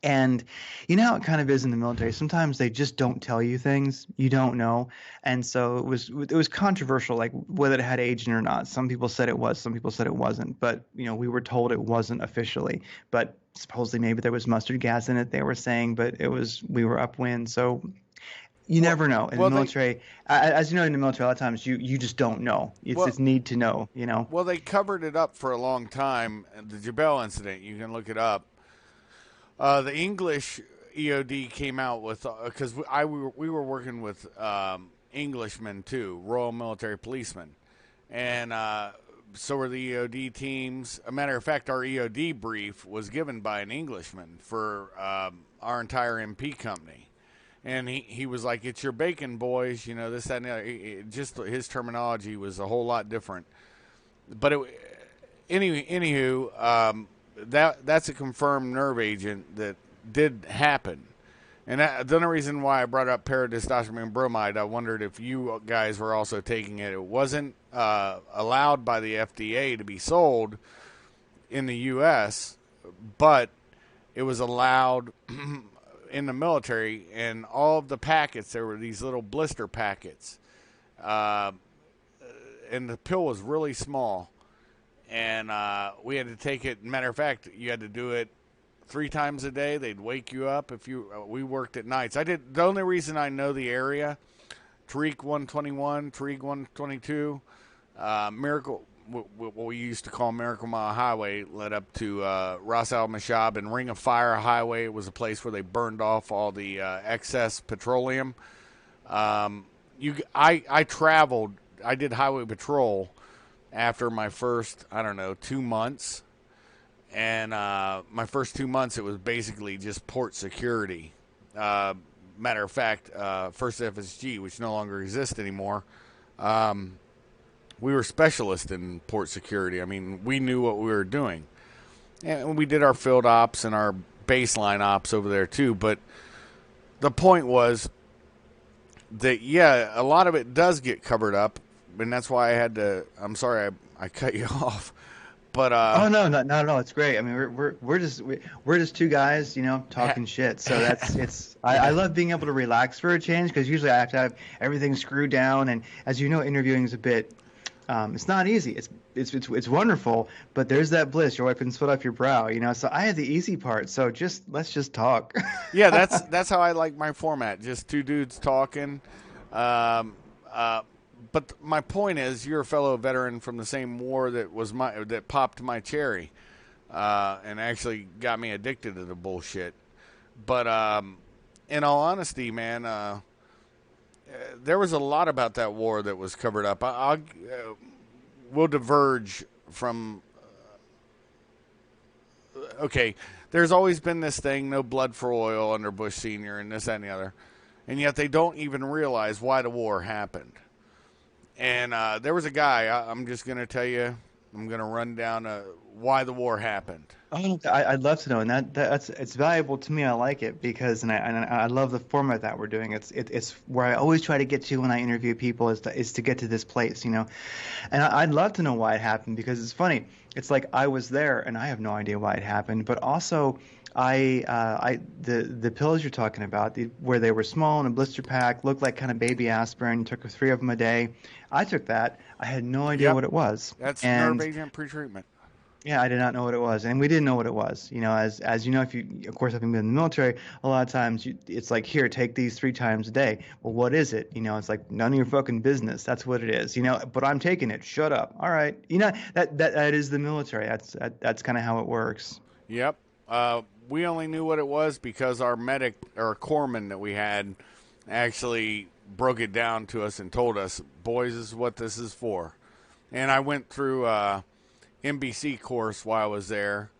And you know how it kind of is in the military. Sometimes they just don't tell you things you don't know, and so it was controversial, like whether it had agent or not. Some people said it was, some people said it wasn't. But you know, we were told it wasn't officially. But supposedly maybe there was mustard gas in it. They were saying, but we were upwind, so you Well, never know in the well they military. As you know, in the military, a lot of times you just don't know. It's well need to know. You know. well they covered it up for a long time. The Jabel incident, you can look it up. The English EOD came out with because we were working with Englishmen too, Royal Military Policemen, and so were the EOD teams. A matter of fact, our EOD brief was given by an Englishman for our entire MP company. And he was like, "It's your bacon, boys." You know, this, that, and the other. Just his terminology was a whole lot different. But anywho, that's a confirmed nerve agent that did happen. And the only reason why I brought up paradystospermine bromide, I wondered if you guys were also taking it. It wasn't allowed by the FDA to be sold in the U.S., but it was allowed in the military. And all of the packets, there were these little blister packets, uh, and the pill was really small. and we had to take it. Matter of fact, you had to do it 3 times a day. They'd wake you up if you. We worked at nights. I did. The only reason I know the area, Tariq 121, Tariq 122, Miracle, what we used to call Miracle Mile Highway, led up to Ras Al Mashab and Ring of Fire Highway. It was a place where they burned off all the excess petroleum. I traveled. I did highway patrol after my first, I don't know, 2 months. And my first 2 months, it was basically just port security. Matter of fact, First FSG, which no longer exists anymore, we were specialists in port security. I mean, we knew what we were doing. And we did our field ops and our baseline ops over there too. But the point was that, yeah, a lot of it does get covered up. And that's why I had to, I'm sorry I cut you off. But Oh no, not at all. It's great. I mean, we're just two guys, talking shit. So I love being able to relax for a change because usually I have to have everything screwed down. And as you know, interviewing is a bit, it's not easy. It's wonderful, but there's that bliss. You're wiping sweat off your brow, So I have the easy part. So let's just talk. yeah, that's how I like my format. Just two dudes talking. Um, but my point is, you're a fellow veteran from the same war that popped my cherry, and actually got me addicted to the bullshit. But in all honesty, man, there was a lot about that war that was covered up. We'll diverge from. Okay, there's always been this thing: no blood for oil under Bush Senior, and this, that, and the other, and yet they don't even realize why the war happened. And there was a guy, I'm just going to tell you, I'm going to run down why the war happened. Oh, I'd love to know, and it's valuable to me. I like it because, and I love the format that we're doing. It's where I always try to get to when I interview people is to get to this place, And I'd love to know why it happened because it's funny. It's like I was there and I have no idea why it happened, but also the pills you're talking about, where they were small in a blister pack, looked like kind of baby aspirin. Took 3 of them a day. I took that. I had no idea what it was. That's and nerve agent pretreatment. yeah, I did not know what it was, and we didn't know what it was. As you know, if you, of course, having been in the military, a lot of times it's like, here, take these 3 times a day. Well, what is it? It's like none of your fucking business. That's what it is. But I'm taking it. Shut up. All right. That is the military. That's kind of how it works. Yep. We only knew what it was because our medic or corpsman that we had actually broke it down to us and told us, boys, this is what this is for. And I went through NBC course while I was there.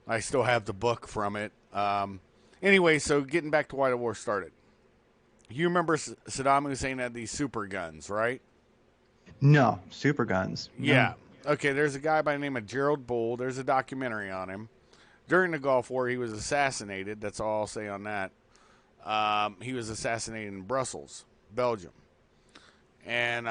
I still have the book from it. Anyway, so getting back to why the war started. You remember Saddam Hussein had these super guns, right? No, super guns. No. Yeah. Okay, there's a guy by the name of Gerald Bull. There's a documentary on him. During the Gulf War, he was assassinated. That's all I'll say on that. He was assassinated in Brussels, Belgium. And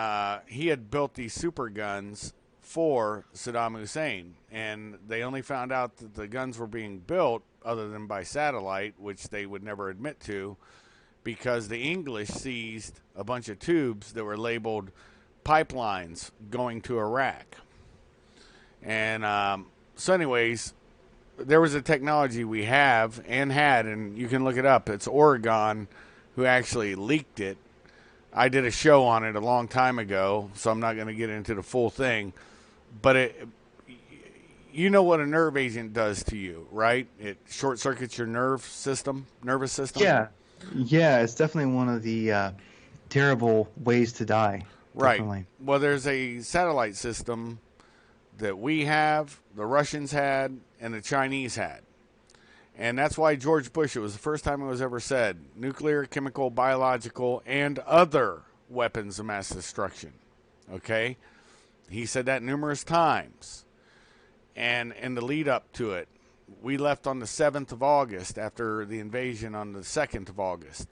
he had built these super guns for Saddam Hussein. And they only found out that the guns were being built, other than by satellite, which they would never admit to, because the English seized a bunch of tubes that were labeled pipelines going to Iraq. And so anyways, there was a technology we have and had, and you can look it up. It's Oregon who actually leaked it. I did a show on it a long time ago, so I'm not going to get into the full thing. But you know what a nerve agent does to you, right? It short circuits your nervous system. Yeah, it's definitely one of the terrible ways to die. Right. Definitely. Well, there's a satellite system that we have, the Russians had, and the Chinese had. And that's why George Bush, it was the first time it was ever said, nuclear, chemical, biological, and other weapons of mass destruction. Okay? He said that numerous times. And in the lead up to it, we left on the 7th of August after the invasion on the 2nd of August.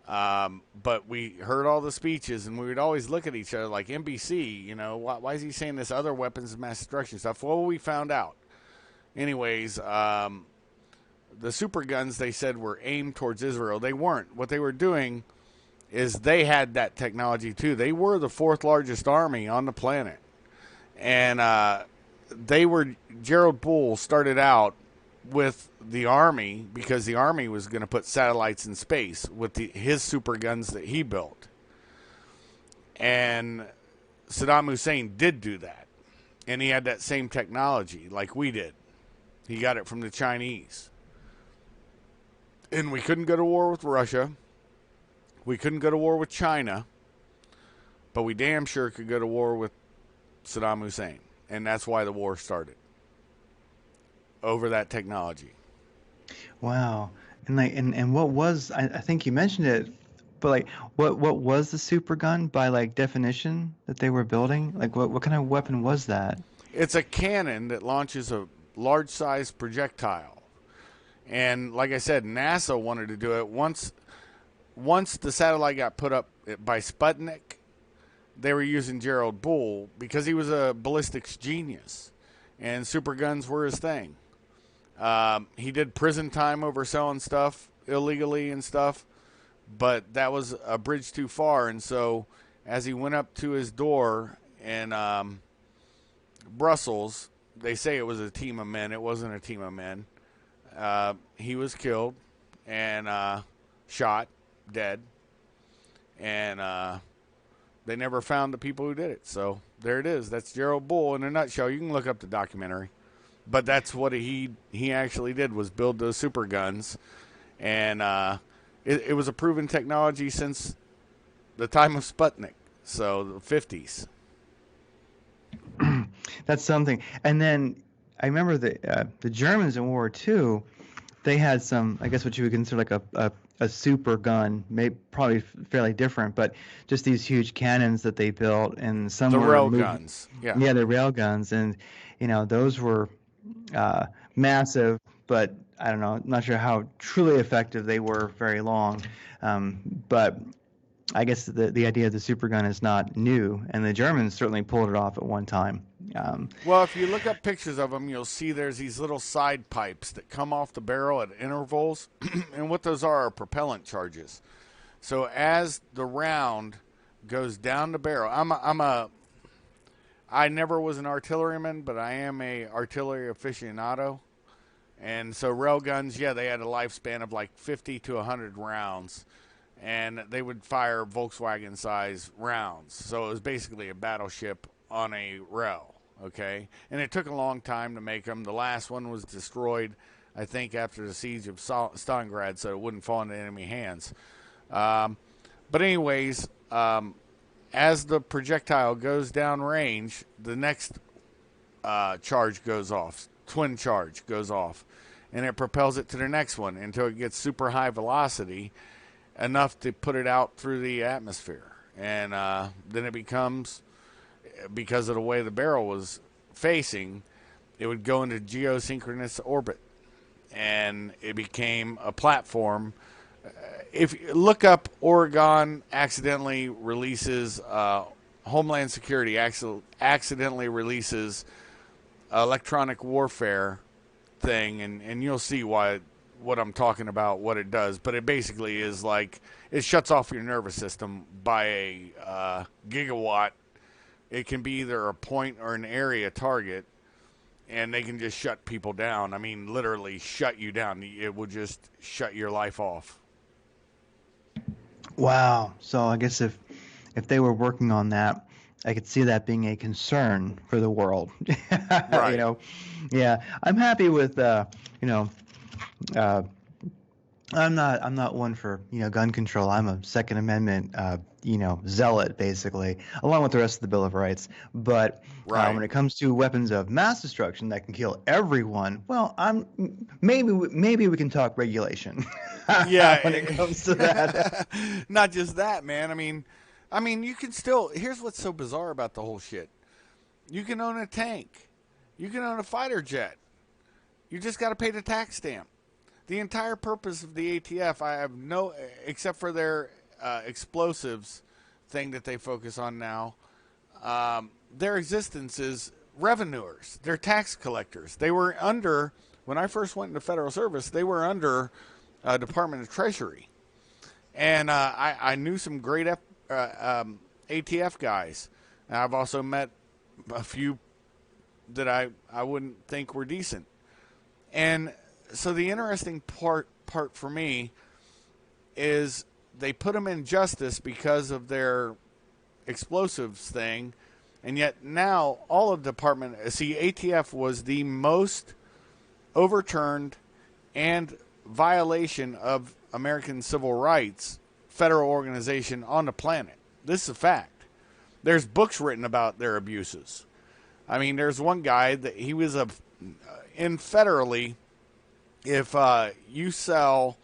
But we heard all the speeches, and we would always look at each other like, NBC, why is he saying this other weapons of mass destruction stuff? Well, we found out. Anyways, the super guns, they said, were aimed towards Israel. They weren't. What they were doing is they had that technology too. They were the 4th largest army on the planet. And they were Gerald Bull started out with the Army because the Army was going to put satellites in space with his super guns that he built. And Saddam Hussein did do that. And he had that same technology like we did. He got it from the Chinese. And we couldn't go to war with Russia. We couldn't go to war with China. But we damn sure could go to war with Saddam Hussein. And that's why the war started. Over that technology. Wow. And what was I think you mentioned it, but like what was the super gun by like definition that they were building? Like what kind of weapon was that? It's a cannon that launches a large-sized projectile. And like I said, NASA wanted to do it once the satellite got put up by Sputnik. They were using Gerald Bull because he was a ballistics genius, and super guns were his thing. He did prison time over selling stuff illegally and stuff, but that was a bridge too far. And so, as he went up to his door in Brussels, they say it was a team of men. It wasn't a team of men. He was killed and shot, dead, and they never found the people who did it. So there it is. That's Gerald Bull in a nutshell. You can look up the documentary. But that's what he actually did, was build those super guns. And it was a proven technology since the time of Sputnik, so the 50s. That's something. And then I remember the Germans in World War II, they had some, I guess what you would consider like a super gun, maybe probably fairly different, but just these huge cannons that they built, and some The were rail guns. Yeah. yeah, the rail guns, and those were massive, but I don't know, not sure how truly effective they were very long. But I guess the idea of the super gun is not new, and the Germans certainly pulled it off at one time. Well, if you look up pictures of them, you'll see there's these little side pipes that come off the barrel at intervals, and what those are propellant charges. So as the round goes down the barrel, I never was an artilleryman, but I am a artillery aficionado. And so rail guns, yeah, they had a lifespan of like 50 to 100 rounds, and they would fire Volkswagen-size rounds. So it was basically a battleship on a rail, okay? And it took a long time to make them. The last one was destroyed, I think, after the siege of Stalingrad, so it wouldn't fall into enemy hands. But anyways, as the projectile goes down range, the next charge goes off. Twin charge goes off. And it propels it to the next one until it gets super high velocity, enough to put it out through the atmosphere. And then it becomes, because of the way the barrel was facing, it would go into geosynchronous orbit. And it became a platform. If you look up Oregon accidentally releases, Homeland Security accidentally releases electronic warfare thing, and you'll see what I'm talking about, what it does. But it basically is like, it shuts off your nervous system by a gigawatt. It can be either a point or an area target, and they can just shut people down. I mean, literally shut you down. It will just shut your life off. Wow. So I guess if they were working on that, I could see that being a concern for the world. Right. Yeah. I'm happy with uh, I'm not one for gun control. I'm a Second Amendment zealot basically, along with the rest of the Bill of Rights. But Right. when it comes to weapons of mass destruction that can kill everyone, well, maybe we can talk regulation. Yeah. When it comes to that. Not just that, man. I mean, you can still. Here's what's so bizarre about the whole shit. You can own a tank. You can own a fighter jet. You just got to pay the tax stamp. The entire purpose of the ATF, I have no, except for their explosives thing that they focus on now. Their existence is revenuers. They're tax collectors. They were under, when I first went into federal service, they were under Department of Treasury. And I knew some great ATF guys. And I've also met a few that I wouldn't think were decent. And so the interesting part for me is they put them in justice because of their explosives thing, and yet now all of the department see ATF was the most overturned and violation of American civil rights federal organization on the planet. This is a fact. There's books written about their abuses. I mean, there's one guy that he was in federally. If you sell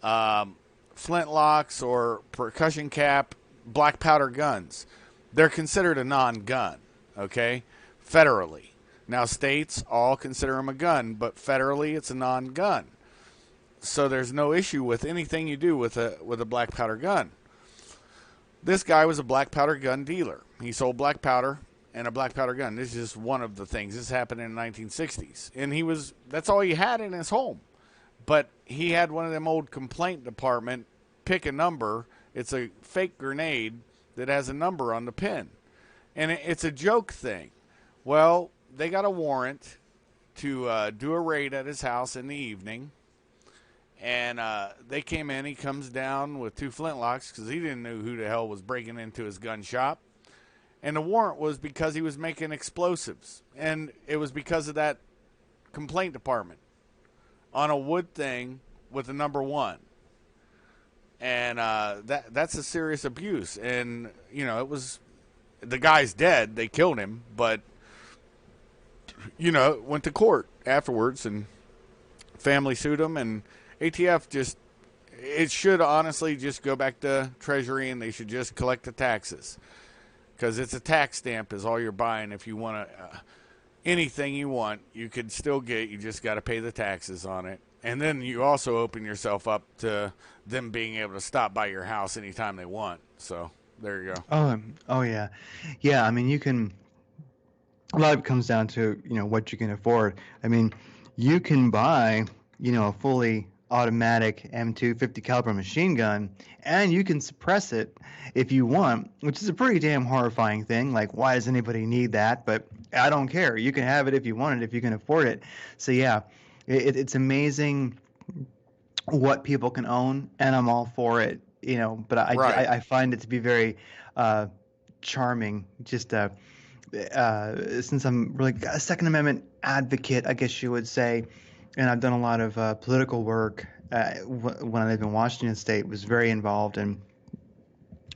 flintlocks or percussion cap, black powder guns, they're considered a non-gun. Okay, federally. Now states all consider them a gun, but federally it's a non-gun. So there's no issue with anything you do with a black powder gun. This guy was a black powder gun dealer. He sold black powder and a black powder gun. This is just one of the things. This happened in the 1960s. And that's all he had in his home. But he had one of them old complaint department pick a number. It's a fake grenade that has a number on the pin. And it's a joke thing. Well, they got a warrant to do a raid at his house in the evening. And they came in. He comes down with 2 flintlocks because he didn't know who the hell was breaking into his gun shop. And the warrant was because he was making explosives. And it was because of that complaint department on a wood thing with the number 1. And that's a serious abuse. And, it was, the guy's dead. They killed him. But, went to court afterwards and family sued him. And ATF it should honestly just go back to Treasury and they should just collect the taxes. Because it's a tax stamp is all you're buying. If you want anything you want, you could still get. You just got to pay the taxes on it. And then you also open yourself up to them being able to stop by your house anytime they want. So there you go. Oh yeah. Yeah, I mean, a lot of it comes down to, what you can afford. I mean, you can buy, a fully automatic M2 50 caliber machine gun, and you can suppress it if you want, which is a pretty damn horrifying thing. Like, why does anybody need that? But I don't care. You can have it if you want it, if you can afford it. So yeah, it's amazing what people can own, and I'm all for it. But I find it to be very charming. Just since I'm really a Second Amendment advocate, I guess you would say. And I've done a lot of political work when I lived in Washington State, was very involved in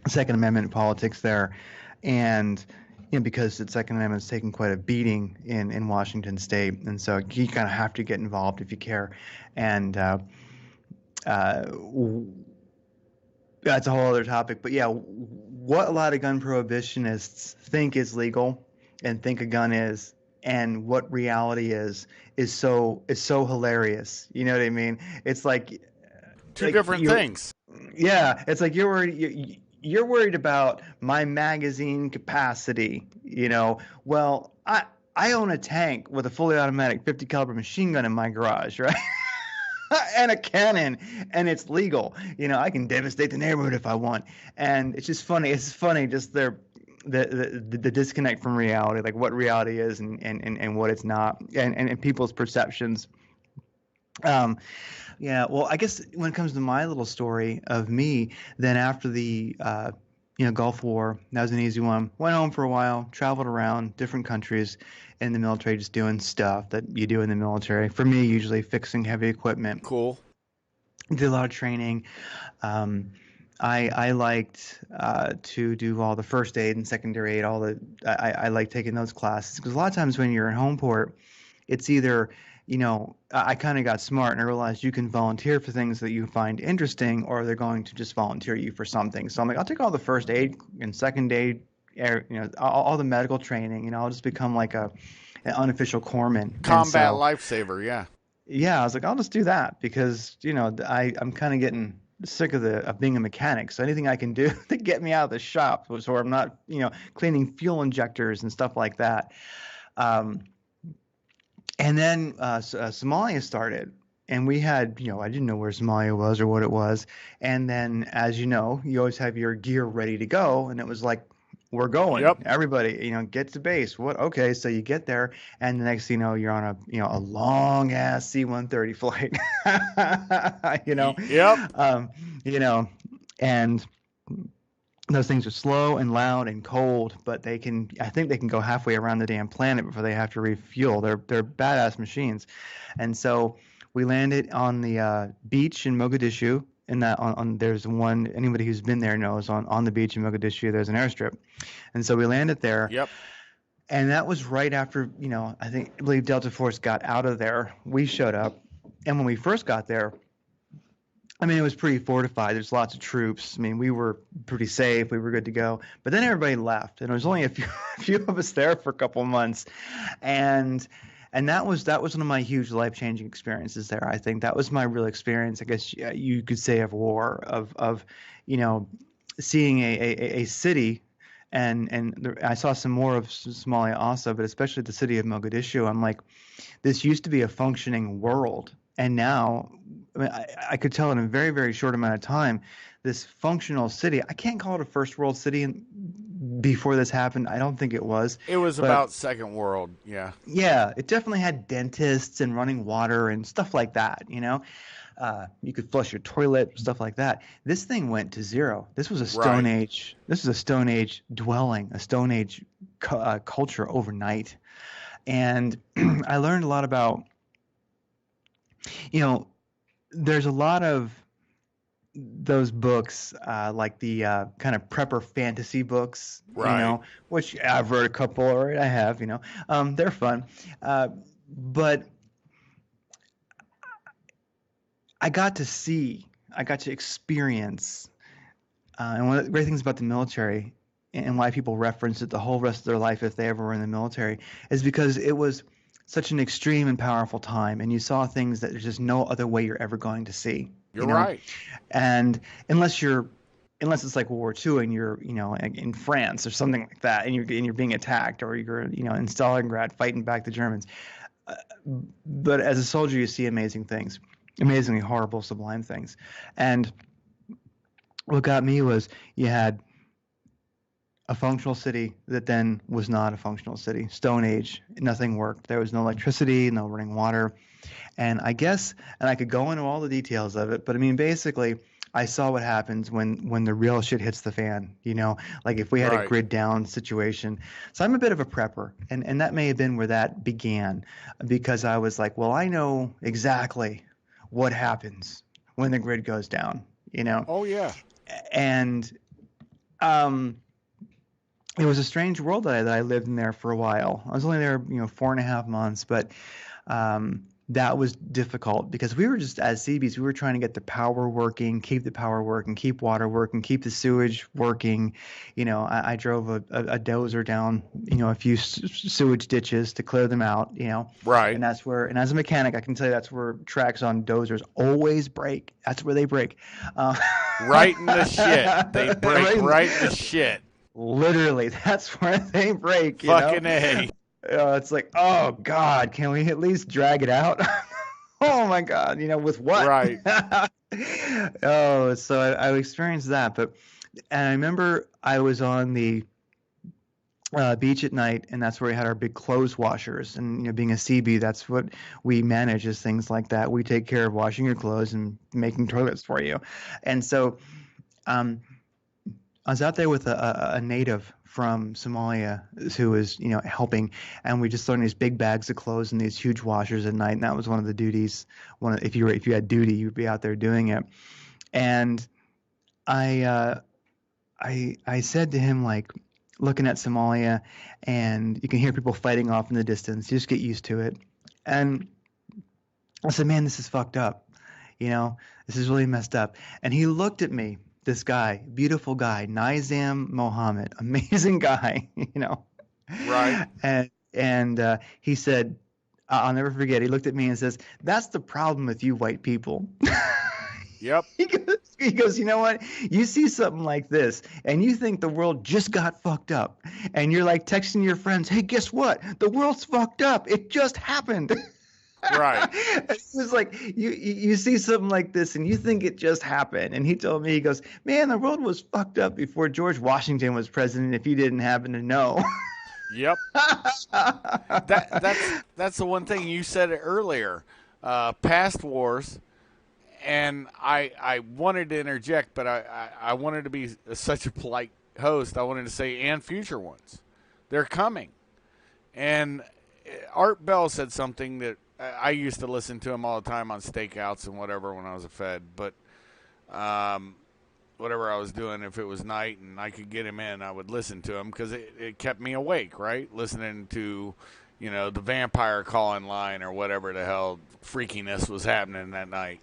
Second Amendment politics there. And because the Second Amendment is taking quite a beating in Washington State. And so you kind of have to get involved if you care. And that's a whole other topic. But yeah, what a lot of gun prohibitionists think is legal and think a gun is, and what reality is so hilarious. You know what I mean? It's like two different things. Yeah, it's like you're worried about my magazine capacity. Well, I own a tank with a fully automatic 50 caliber machine gun in my garage, right? And a cannon, and it's legal. I can devastate the neighborhood if I want. And it's just funny. It's funny just the disconnect from reality, like what reality is and what it's not, and people's perceptions. Yeah, well, I guess when it comes to my little story of me, then after the Gulf War, that was an easy one. Went home for a while, traveled around different countries in the military, just doing stuff that you do in the military. For me, usually fixing heavy equipment. Cool. Did a lot of training. I liked to do all the first aid and secondary aid. I like taking those classes because a lot of times when you're in home port, it's either I kind of got smart and I realized you can volunteer for things that you find interesting, or they're going to just volunteer you for something. So I'm like, I'll take all the first aid and second aid, all the medical training. I'll just become like an unofficial corpsman. Combat lifesaver, yeah. Yeah, I was like, I'll just do that because I'm kind of getting sick of being a mechanic. So anything I can do to get me out of the shop, so I'm not cleaning fuel injectors and stuff like that. And then Somalia started, and we had, I didn't know where Somalia was or what it was. And then, as you know, you always have your gear ready to go. And it was like, we're going. Yep. Everybody, get to base. What? Okay, so you get there, and the next thing you know, you're on a long ass C-130 flight. you know, Yep. um, you know, and those things are slow and loud and cold, but I think they can go halfway around the damn planet before they have to refuel. They're badass machines. And so we landed on the beach in Mogadishu. And that there's one, anybody who's been there knows, on the beach in Mogadishu there's an airstrip. And so we landed there, Yep. and that was right after, I believe Delta Force got out of there. We showed up, and when we first got there, I mean, it was pretty fortified. There's lots of troops. I mean, we were pretty safe. We were good to go. But then everybody left, and there was only a few, a few of us there for a couple of months, and that was one of my huge life-changing experiences there. I think that was my real experience, I guess you could say, of war, of seeing a city. And I saw some more of Somalia also, but especially the city of Mogadishu. I'm like, this used to be a functioning world, and now, I mean, I could tell in a very, very short amount of time, this functional city. I can't call it a first world city before this happened. I don't think it was. It was But about second world. Yeah. yeah, it definitely had dentists and running water and stuff like that. You could flush your toilet, stuff like that. This thing went to zero. This was a Stone Right. Age. This is a Stone Age dwelling, a Stone Age culture overnight. And I learned a lot about, there's a lot of those books, like the kind of prepper fantasy books, Right. which I've read a couple, or I have, they're fun. But I got to experience, and one of the great things about the military and why people reference it the whole rest of their life if they ever were in the military is because it was such an extreme and powerful time, and you saw things that there's just no other way you're ever going to see, You're right. and unless it's like World War II and you're in France or something like that, and you're being attacked, or you're in Stalingrad fighting back the Germans. But as a soldier, you see amazing things, amazingly horrible, sublime things. And what got me was you had a functional city that then was not a functional city. Stone Age, nothing worked. There was no electricity, no running water. And I guess, and I could go into all the details of it, but I mean, basically, I saw what happens when the real shit hits the fan, like if we had a Right. grid down situation. So I'm a bit of a prepper, and that may have been where that began, because I was like, well, I know exactly what happens when the grid goes down, Oh yeah. and it was a strange world that I lived in there for a while. I was only there, 4.5 months, but that was difficult because we were just, as Seabees, we were trying to get the power working, keep the power working, keep water working, keep the sewage working. I drove a dozer down, a few sewage ditches to clear them out, Right. and and as a mechanic, I can tell you that's where tracks on dozers always break. That's where they break. Uh, Right in the shit. They break right right in the shit. Literally, that's where they break, Fucking A. It's like, oh God, can we at least drag it out? Oh my God, with what? Right. Oh, so I experienced that, and I remember I was on the beach at night, and that's where we had our big clothes washers. And being a CB, that's what we manage, is things like that. We take care of washing your clothes and making toilets for you. And so, I was out there with a native from Somalia who was, helping, and we just thrown these big bags of clothes in these huge washers at night, and that was one of the duties. If you had duty, you'd be out there doing it. And I said to him, like, looking at Somalia, and you can hear people fighting off in the distance. You just get used to it. And I said, man, this is fucked up. This is really messed up. And he looked at me. This guy, beautiful guy, Nizam Mohammed, amazing guy, Right. And he said, I'll never forget. He looked at me and says, "That's the problem with you white people." Yep. He goes, you know what? You see something like this, and you think the world just got fucked up, and you're like texting your friends, "Hey, guess what? The world's fucked up. It just happened." Right. It was like you see something like this and you think it just happened. And he told me, he goes, "Man, the world was fucked up before George Washington was president. If you didn't happen to know." Yep. That's the one thing you said it earlier. Past wars, and I wanted to interject, but I wanted to be such a polite host. I wanted to say, and future ones, they're coming. And Art Bell said something that I used to listen to him all the time on stakeouts and whatever when I was a Fed, but um, whatever I was doing, if it was night and I could get him in, I would listen to him because it kept me awake, right? Listening to, the vampire calling line or whatever the hell freakiness was happening that night.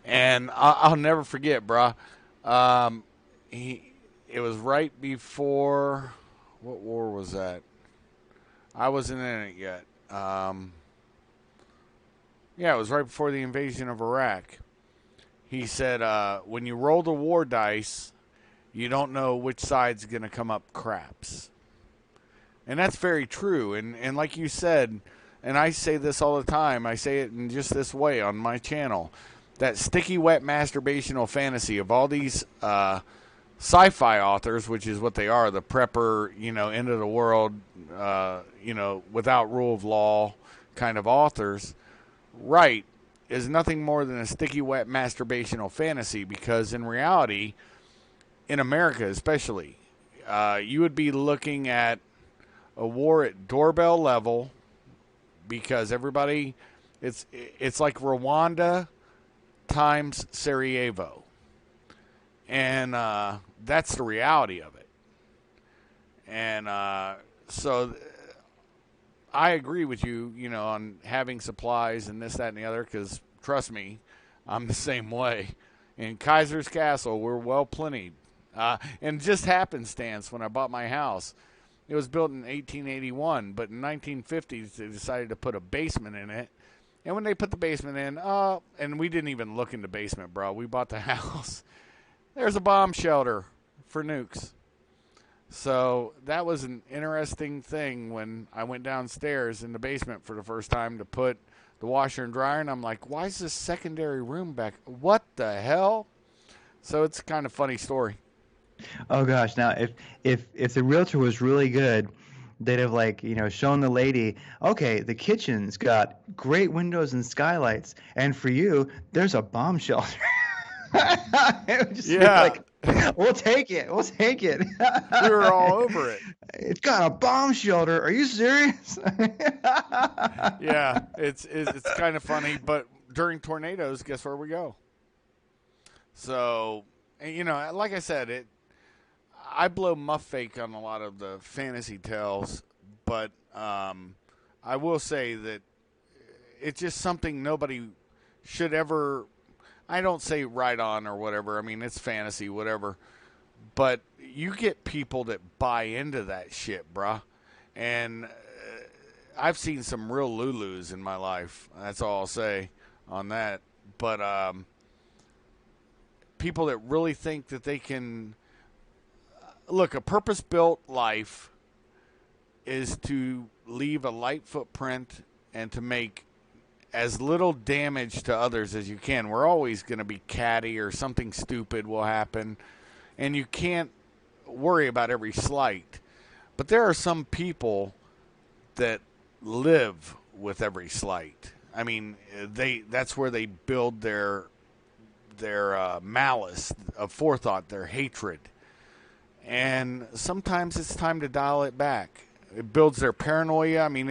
And I'll never forget, bruh. Um, it was right before, what war was that? I wasn't in it yet. Yeah, it was right before the invasion of Iraq. He said, when you roll the war dice, you don't know which side's going to come up craps. And that's very true. And like you said, and I say this all the time, I say it in just this way on my channel, that sticky, wet, masturbational fantasy of all these sci-fi authors, which is what they are, the prepper, end of the world, without rule of law kind of authors, right, is nothing more than a sticky, wet, masturbational fantasy because in reality, in America especially, you would be looking at a war at doorbell level because everybody, it's like Rwanda times Sarajevo, and that's the reality of it. And so I agree with you, on having supplies and this, that, and the other, because trust me, I'm the same way. In Kaiser's Castle, we're well plenty. And just happenstance, when I bought my house, it was built in 1881, but in 1950s, they decided to put a basement in it. And when they put the basement in, and we didn't even look in the basement, bro. We bought the house. There's a bomb shelter for nukes. So that was an interesting thing when I went downstairs in the basement for the first time to put the washer and dryer, and I'm like, why is this secondary room back? What the hell? So it's kind of funny story. Oh gosh, now if the realtor was really good, they'd have like, shown the lady, okay, the kitchen's got great windows and skylights, and for you, there's a bomb shelter. It would just be Yeah, like, we'll take it. We'll take it. we were all over it. It's got a bomb shelter. Are you serious? Yeah, it's kind of funny, but during tornadoes, guess where we go? So, and, like I said, I blow muff fake on a lot of the fantasy tales, but I will say that it's just something nobody should ever. I don't say right on or whatever. I mean, it's fantasy, whatever. But you get people that buy into that shit, bruh. And I've seen some real Lulus in my life. That's all I'll say on that. But people that really think that they can look, a purpose built life is to leave a light footprint and to make as little damage to others as you can. We're always going to be catty or something stupid will happen, and you can't worry about every slight. But there are some people that live with every slight. I mean, that's where they build their malice of forethought, their hatred. And sometimes it's time to dial it back. It builds their paranoia. I mean,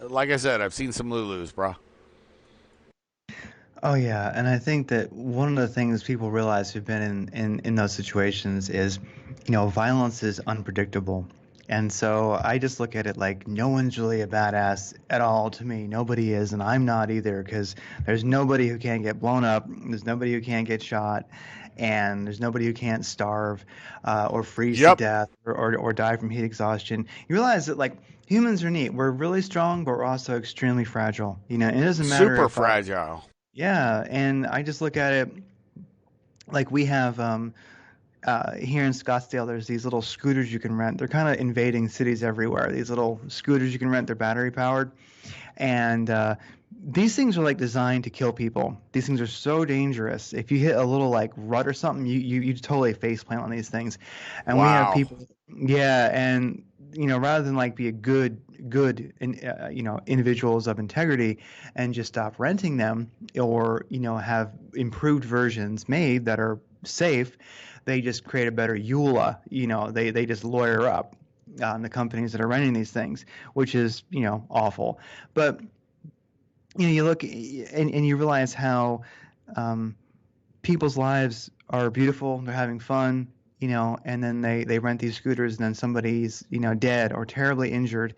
like I said, I've seen some Lulus, bro. Oh yeah, and I think that one of the things people realize who've been in those situations is, violence is unpredictable. And so I just look at it like no one's really a badass at all to me. Nobody is, and I'm not either, because there's nobody who can't get blown up. There's nobody who can't get shot, and there's nobody who can't starve or freeze to Yep. death or die from heat exhaustion. You realize that like humans are neat. We're really strong, but we're also extremely fragile. It doesn't matter Super if fragile. yeah, and I just look at it like we have here in Scottsdale, there's these little scooters you can rent. They're kind of invading cities everywhere. These little scooters you can rent, they're battery powered. And these things are like designed to kill people. These things are so dangerous. If you hit a little like rut or something, you totally faceplant on these things. And we have Wow. people, yeah, and rather than like be a good individuals of integrity and just stop renting them, or have improved versions made that are safe, they just create a better EULA. They just lawyer up the companies that are renting these things, which is awful. But you look and you realize how um, people's lives are beautiful. They're having fun, and then they rent these scooters, and then somebody's dead or terribly injured,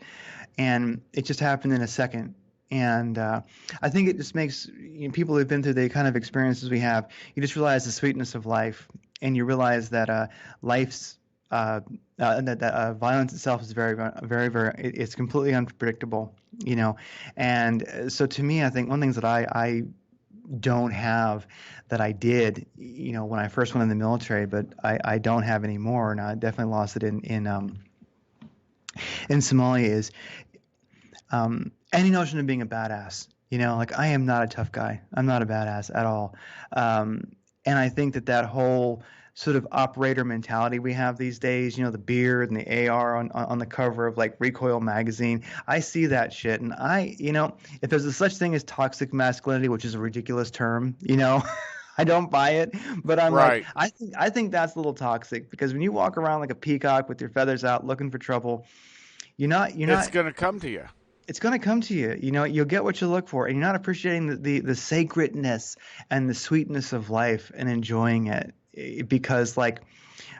and it just happened in a second. And I think it just makes people who've been through the kind of experiences we have, you just realize the sweetness of life, and you realize that life's that violence itself is very, very, very, it's completely unpredictable, And so to me, I think one of the things that I don't have that I did, when I first went in the military, but I don't have anymore, and I definitely lost it in Somalia, is any notion of being a badass. Like I am not a tough guy. I'm not a badass at all. And I think that whole sort of operator mentality we have these days, the beard and the AR on the cover of like Recoil magazine, I see that shit. And if there's a such thing as toxic masculinity, which is a ridiculous term, I don't buy it, but I'm like, Right. I think that's a little toxic, because when you walk around like a peacock with your feathers out looking for trouble, you're It's not going to come to you. it's going to come to you. You'll get what you look for, and you're not appreciating the sacredness and the sweetness of life and enjoying it. Because like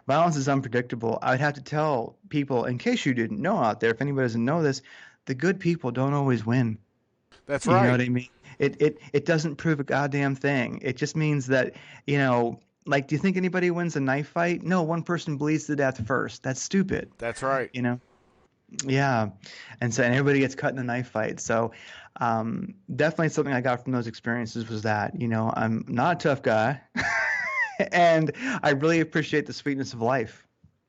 violence is unpredictable. I would have to tell people, in case you didn't know out there, if anybody doesn't know this, the good people don't always win. That's You know right. what I mean? It doesn't prove a goddamn thing. It just means that, like, do you think anybody wins a knife fight? No, one person bleeds to death first. That's stupid. That's right. You know? Yeah, and everybody gets cut in a knife fight. So definitely something I got from those experiences was that I'm not a tough guy, and I really appreciate the sweetness of life.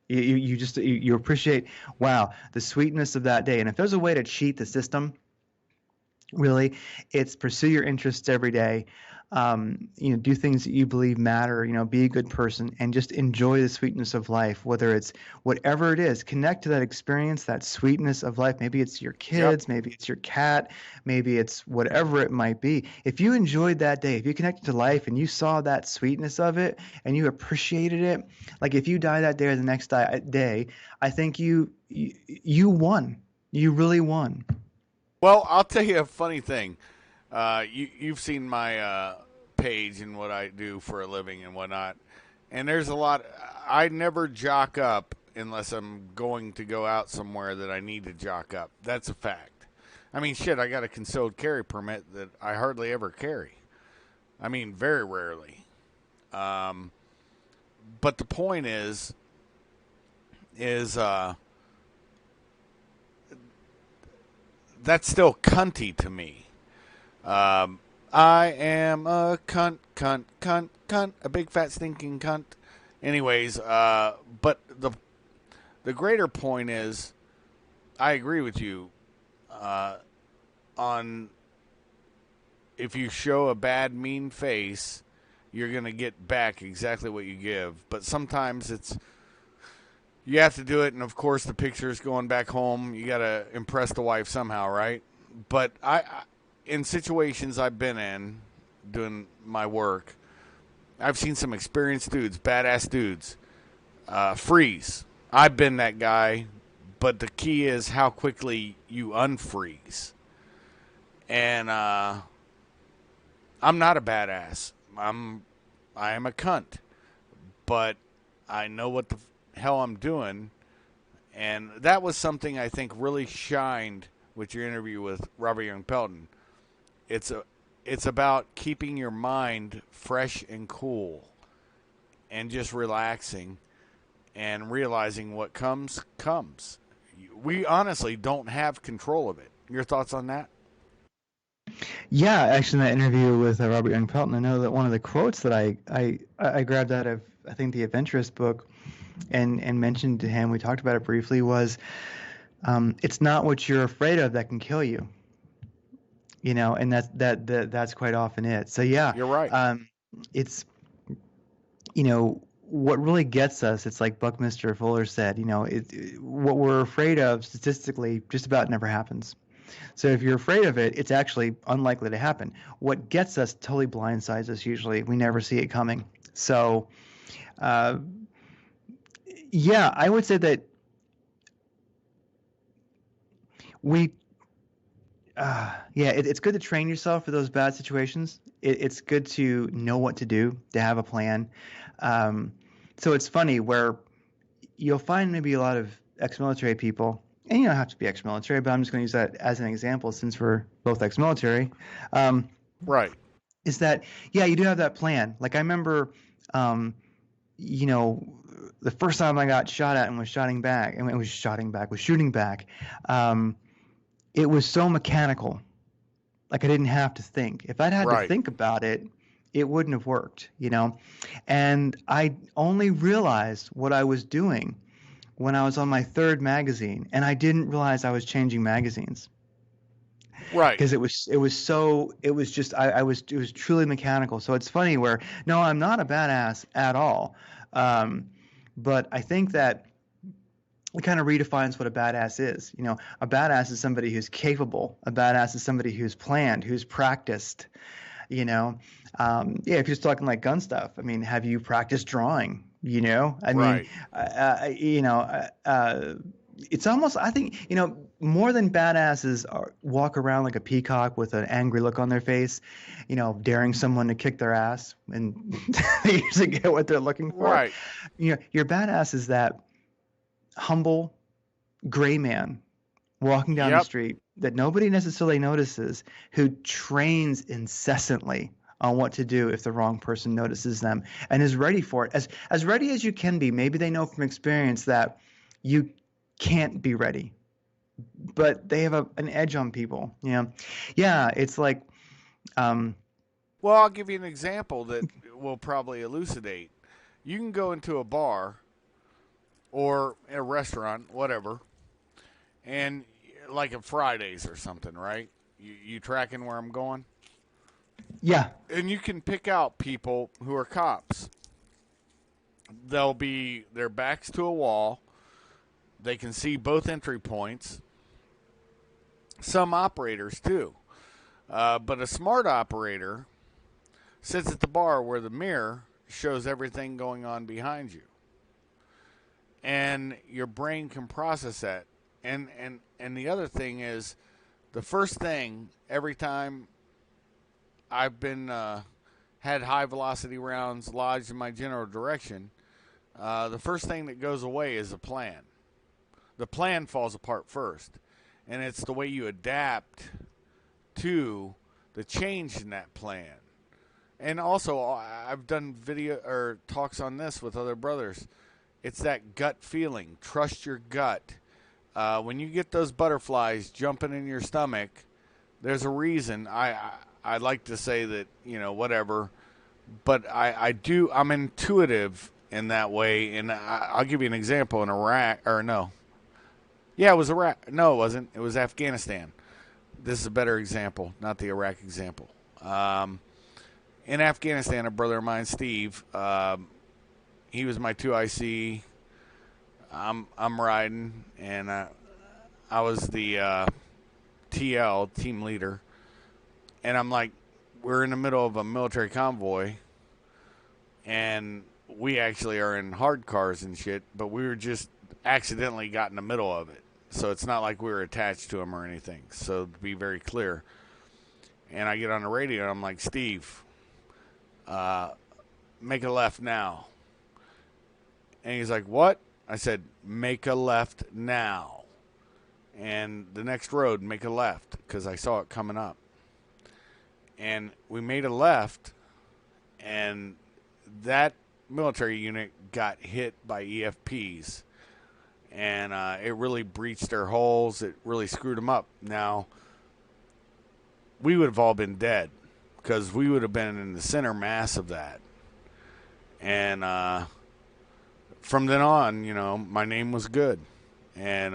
You just you appreciate, wow, the sweetness of that day. And if there's a way to cheat the system, really, it's pursue your interests every day. Do things that you believe matter. Be a good person and just enjoy the sweetness of life. Whether it's whatever it is, connect to that experience, that sweetness of life. Maybe it's your Yep. kids, maybe it's your cat, maybe it's whatever it might be. If you enjoyed that day, if you connected to life and you saw that sweetness of it and you appreciated it, like if you die that day or the next day, I think you won. You really won. Well, I'll tell you a funny thing. You've seen my page and what I do for a living and whatnot, and there's a lot. I never jock up unless I'm going to go out somewhere that I need to jock up. That's a fact. I mean, shit, I got a concealed carry permit that I hardly ever carry. I mean, very rarely. Um, but the point is that's still cunty to me. I am a cunt, cunt, cunt, cunt, a big fat stinking cunt. Anyways, but the greater point is, I agree with you on if you show a bad, mean face, you're gonna get back exactly what you give. But sometimes you have to do it, and of course the picture's going back home. You gotta impress the wife somehow, right? But in situations I've been in doing my work, I've seen some experienced dudes, badass dudes, freeze. I've been that guy, but the key is how quickly you unfreeze. And I'm not a badass. I am a cunt, but I know what the hell I'm doing, and that was something I think really shined with your interview with Robert Young Pelton. It's about keeping your mind fresh and cool and just relaxing and realizing what comes. We honestly don't have control of it. Your thoughts on that? Yeah, actually, in that interview with Robert Young Pelton, I know that one of the quotes that I grabbed out of, I think, the Adventurous book, and mentioned to him, we talked about it briefly, was it's not what you're afraid of that can kill you. and that's quite often it. So yeah, You're right. um, it's what really gets us. It's like Buckminster Fuller said. What we're afraid of statistically just about never happens. So if you're afraid of it, it's actually unlikely to happen. What gets us totally blindsides us usually. We never see it coming. So uh, yeah, I would say that we it's good to train yourself for those bad situations. It's good to know what to do, to have a plan. Um, so it's funny where you'll find maybe a lot of ex-military people, and you don't have to be ex-military, but I'm just going to use that as an example since we're both ex-military. Um, Right. is that yeah, you do have that plan. Like I remember, um, you know, the first time I got shot at and was shooting back. Um, it was so mechanical. Like I didn't have to think. If I'd had to Right. think about it, it wouldn't have worked. And I only realized what I was doing when I was on my third magazine, and I didn't realize I was changing magazines Right. because it was just I was it was truly mechanical. So it's funny where no, I'm not a badass at all, um, but I think that it kind of redefines what a badass is. A badass is somebody who's capable. A badass is somebody who's planned, who's practiced. You know, yeah. If you're just talking like gun stuff, I mean, have you practiced drawing? I mean, Right. it's almost I think more than badasses walk around like a peacock with an angry look on their face, daring someone to kick their ass and they usually get what they're looking for. Right. Your badass is that humble gray man walking down the Yep. street that nobody necessarily notices, who trains incessantly on what to do if the wrong person notices them and is ready for it. As ready as you can be. Maybe they know from experience that you can't be ready, but they have an edge on people. Yeah, it's like um, Well, I'll give you an example that will probably elucidate. You can go into a bar or a restaurant, whatever, and like at Fridays or something, right? You tracking where I'm going? yeah, And you can pick out people who are cops. They'll be their backs to a wall. They can see both entry points. Some operators too. But a smart operator sits at the bar where the mirror shows everything going on behind you. And your brain can process that. And the other thing is the first thing every time I've been had high velocity rounds lodged in my general direction, the first thing that goes away is a plan. The plan falls apart first, and it's the way you adapt to the change in that plan. And also, I've done video or talks on this with other brothers. It's that gut feeling. Trust your gut. When you get those butterflies jumping in your stomach, there's a reason. I like to say that whatever, but I do. I'm intuitive in that way, and I'll give you an example. In Iraq, or no, yeah, it was Iraq. No, it wasn't. It was Afghanistan. This is a better example, not the Iraq example. In Afghanistan, a brother of mine, Steve, he was my 2IC. I'm riding, and I was the TL team leader, and I'm like, we're in the middle of a military convoy, and we actually are in hard cars and shit, but we were just accidentally got in the middle of it. So it's not like we were attached to him or anything. So to be very clear, and I get on the radio, and I'm like, Steve, make a left now. And he's like, what? I said, make a left now. And the next road, make a left, because I saw it coming up. And we made a left, and that military unit got hit by EFPs. And it really breached their hulls. It really screwed them up. Now, we would have all been dead because we would have been in the center mass of that. And from then on, my name was good. And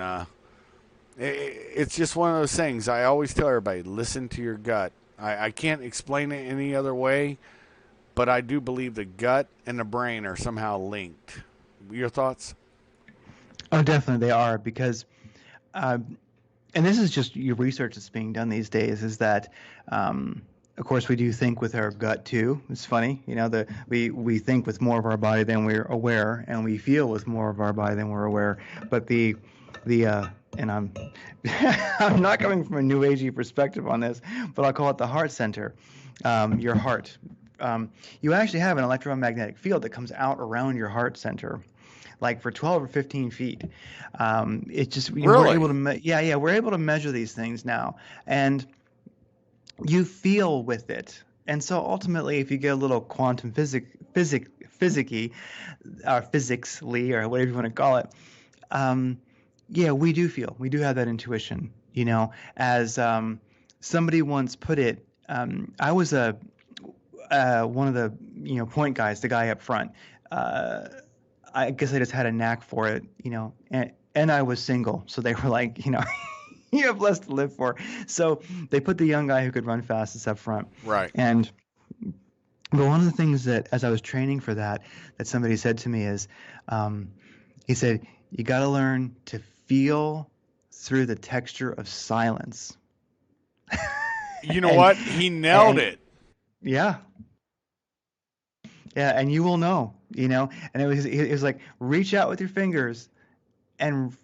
It's just one of those things. I always tell everybody, listen to your gut. I can't explain it any other way, but I do believe the gut and the brain are somehow linked. Your thoughts? Oh, definitely they are because, uh, and this is just your research that's being done these days. Is that, of course, we do think with our gut too. It's funny, that we think with more of our body than we're aware, and we feel with more of our body than we're aware. But the and I'm I'm not coming from a new agey perspective on this, but I'll call it the heart center, your heart. You actually have an electromagnetic field that comes out around your heart center, like for 12 or 15 feet. It's just we're able Really? to yeah, we're able to measure these things now, and you feel with it. And so ultimately, if you get a little quantum physicsly, or whatever you want to call it, um, yeah, we do feel. We do have that intuition. As somebody once put it, I was one of the point guys, the guy up front. Uh, I guess I just had a knack for it, and I was single, so they were like, you have less to live for. So they put the young guy who could run fastest up front. Right. And but one of the things that, as I was training for that somebody said to me is, he said, you got to learn to feel through the texture of silence. You know and what? He nailed and it. yeah, yeah, and you will know, And it was like reach out with your fingers and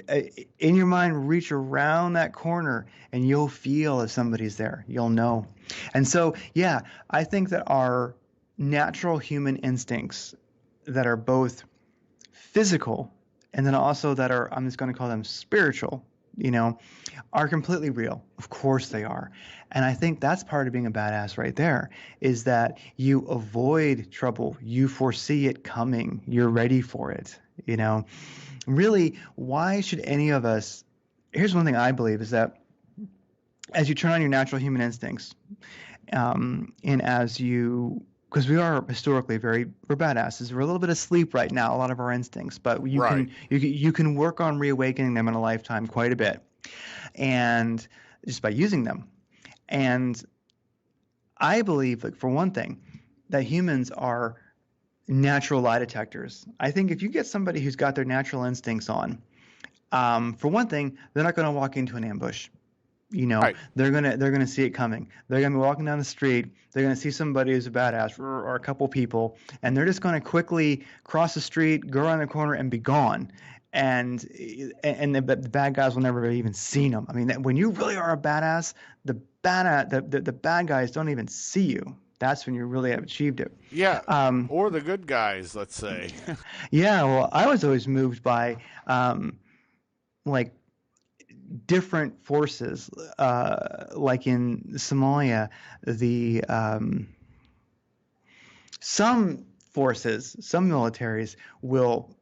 uh, in your mind reach around that corner and you'll feel if somebody's there. You'll know. And so, yeah, I think that our natural human instincts that are both physical and then also that are, I'm just going to call them spiritual, are completely real. Of course they are. And I think that's part of being a badass right there is that you avoid trouble. You foresee it coming. You're ready for it, Really, why should any of us? Here's one thing I believe is that as you turn on your natural human instincts, and as you, because we are historically we're badasses. We're a little bit asleep right now, a lot of our instincts, but Right. you can work on reawakening them in a lifetime quite a bit, and just by using them. And I believe, like for one thing, that humans are natural lie detectors. I think if you get somebody who's got their natural instincts on, for one thing, they're not going to walk into an ambush. Right. They're gonna see it coming. They're gonna be walking down the street. They're gonna see somebody who's a badass or a couple people, and they're just gonna quickly cross the street, go around the corner, and be gone. And the bad guys will never have even seen them. I mean, when you really are a badass, the bad guys don't even see you. That's when you really have achieved it. Yeah. Um, Or the good guys, let's say. yeah, well, I was always moved by like different forces, like in Somalia, the some forces, some militaries will,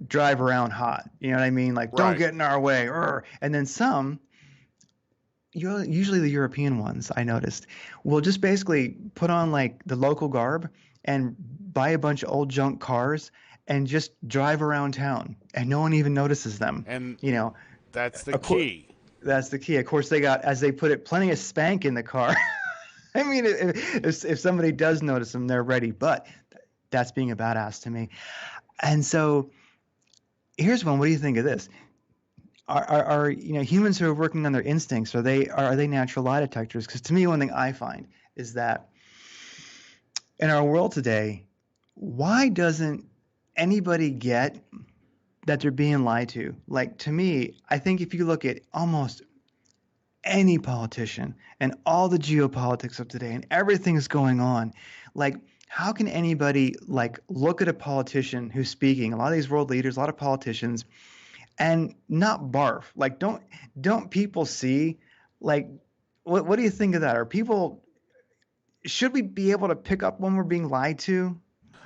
drive around hot. You know what I mean? Like, don't Right. get in our way. And then some, usually the European ones, I noticed, will just basically put on like the local garb and buy a bunch of old junk cars and just drive around town, and no one even notices them. And You know, that's the of course, key. that's the key. Of course, they got, as they put it, plenty of spank in the car. I mean, if somebody does notice them, they're ready. But that's being a badass to me. And so here's one. What do you think of this? Are humans who are working on their instincts, are they natural lie detectors? Because to me, one thing I find is that in our world today, why doesn't anybody get that they're being lied to? Like, to me, I think if you look at almost any politician and all the geopolitics of today and everything is going on, like, how can anybody like look at a politician who's speaking, a lot of these world leaders, a lot of politicians, and not barf? Like, don't people see, like, what do you think of that? Are people, should we be able to pick up when we're being lied to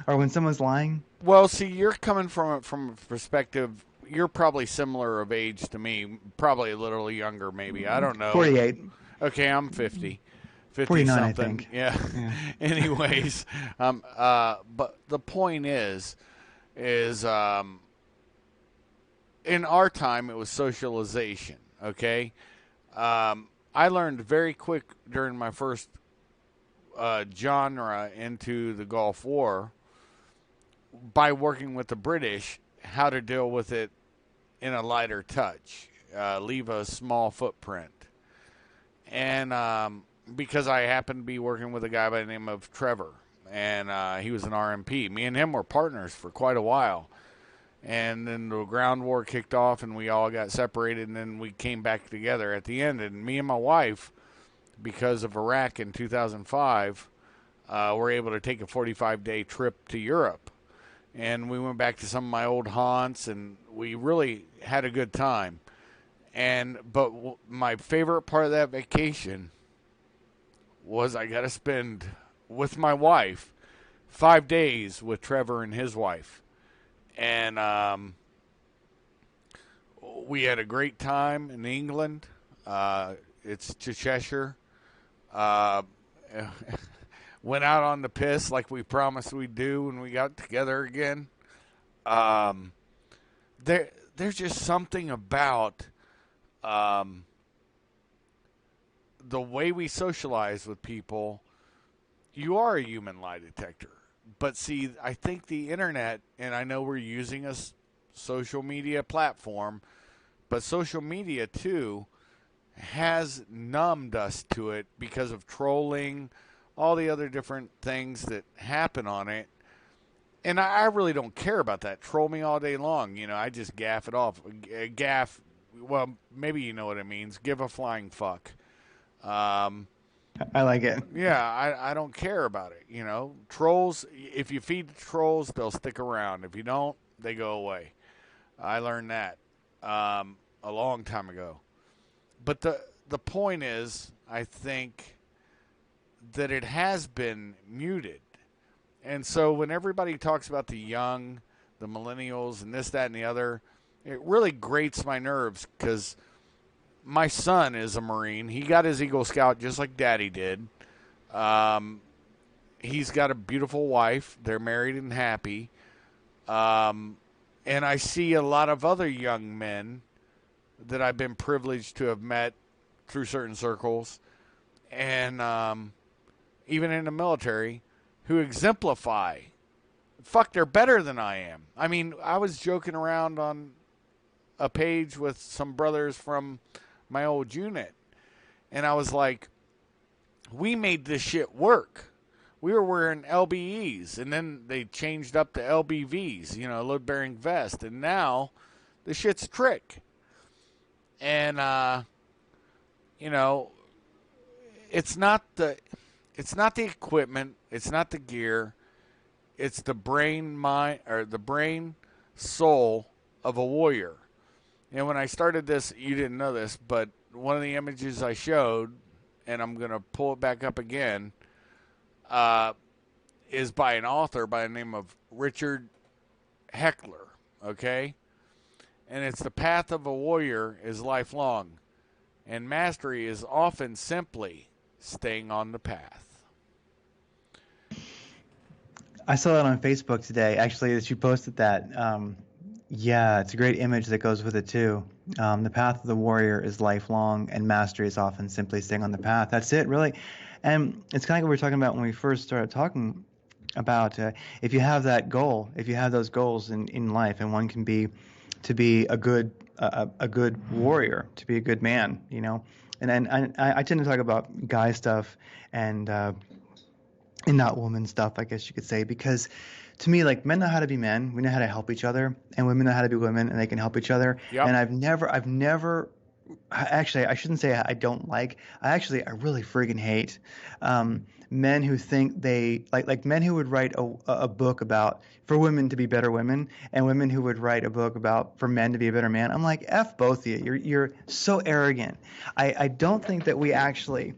or when someone's lying? Well, see, you're coming from a perspective. You're probably similar of age to me, probably a little younger, maybe. I don't know. 48, Okay, I'm 50, 50 49, I something. think. Yeah. Yeah. Anyways, but the point is, in our time it was socialization. Okay. I learned very quick during my first genre into the Gulf War by working with the British how to deal with it in a lighter touch, leave a small footprint. And because I happened to be working with a guy by the name of Trevor, and he was an RMP. Me and him were partners for quite a while. And then the ground war kicked off, and we all got separated, and then we came back together at the end. And me and my wife, because of Iraq in 2005, were able to take a 45-day trip to Europe. And we went back to some of my old haunts, and we really had a good time. But my favorite part of that vacation was I got to spend with my wife 5 days with Trevor and his wife, and we had a great time in England. It's to Cheshire. Uh, Went out on the piss like we promised we'd do when we got together again. Um, there's just something about um, the way we socialize with people. You are a human lie detector. But see, I think the internet, and I know we're using a social media platform, but social media too has numbed us to it because of trolling, all the other different things that happen on it. And I really don't care about that. Troll me all day long. I just gaff it off. Gaff, well, maybe you know what it means. Give a flying fuck. Um, I like it. yeah, I don't care about it. Trolls, if you feed the trolls, they'll stick around. If you don't, they go away. I learned that a long time ago. But the point is, I think that it has been muted. And so when everybody talks about the young, the millennials, and this, that, and the other, it really grates my nerves because my son is a Marine. He got his Eagle Scout just like Daddy did. He's got a beautiful wife. They're married and happy. And I see a lot of other young men that I've been privileged to have met through certain circles, and even in the military, who exemplify. Fuck, they're better than I am. I mean, I was joking around on a page with some brothers from my old unit, and I was like, we made this shit work. We were wearing LBEs, and then they changed up to LBVs, load bearing vest, and now the shit's a trick. And it's not the equipment, it's not the gear, it's the brain, mind, or the brain, soul of a warrior. And when I started this, you didn't know this, but one of the images I showed, and I'm going to pull it back up again, is by an author by the name of Richard Heckler, okay? And it's the path of a warrior is lifelong, and mastery is often simply staying on the path. I saw that on Facebook today, actually, that you posted that. Yeah, it's a great image that goes with it too. The path of the warrior is lifelong, and mastery is often simply staying on the path. That's it, really. And it's kind of like what we were talking about when we first started talking about if you have that goal, if you have those goals in life, and one can be to be a good warrior, to be a good man, And then I tend to talk about guy stuff and not woman stuff, I guess you could say, because to me, like, men know how to be men, we know how to help each other, and women know how to be women, and they can help each other. Yep. And I've never, actually, I shouldn't say I don't like, I really friggin' hate men who think they, like men who would write a book about, for women to be better women, and women who would write a book about, for men to be a better man. I'm like, F both of you. You're so arrogant. I don't think that we actually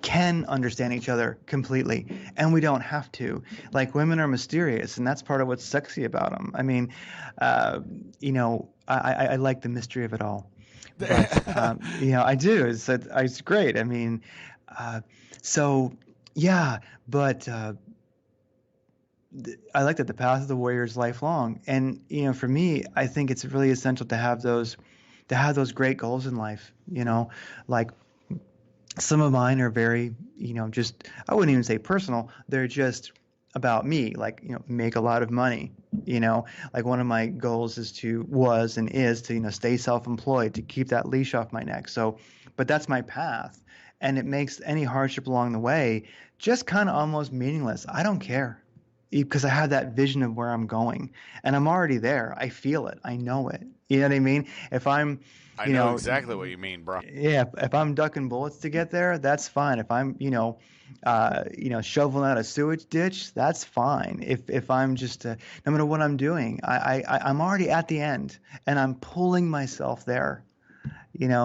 can understand each other completely, and we don't have to. Like, women are mysterious, and that's part of what's sexy about them. I mean, I like the mystery of it all. But I do. It's great. I mean, so yeah, but I like that the path of the warrior is lifelong, and for me, I think it's really essential to have to have those great goals in life. Like some of mine are very, just, I wouldn't even say personal. They're just about me, like, make a lot of money. Like one of my goals was and is to, stay self-employed, to keep that leash off my neck. So, but that's my path. And it makes any hardship along the way just kind of almost meaningless. I don't care because I have that vision of where I'm going and I'm already there. I feel it. I know it. You know what I mean? If I'm, I you know know, exactly what you mean, bro. yeah, if I'm ducking bullets to get there, that's fine. If I'm, shoveling out a sewage ditch, that's fine. If I'm just, no matter what I'm doing, I'm already at the end, and I'm pulling myself there,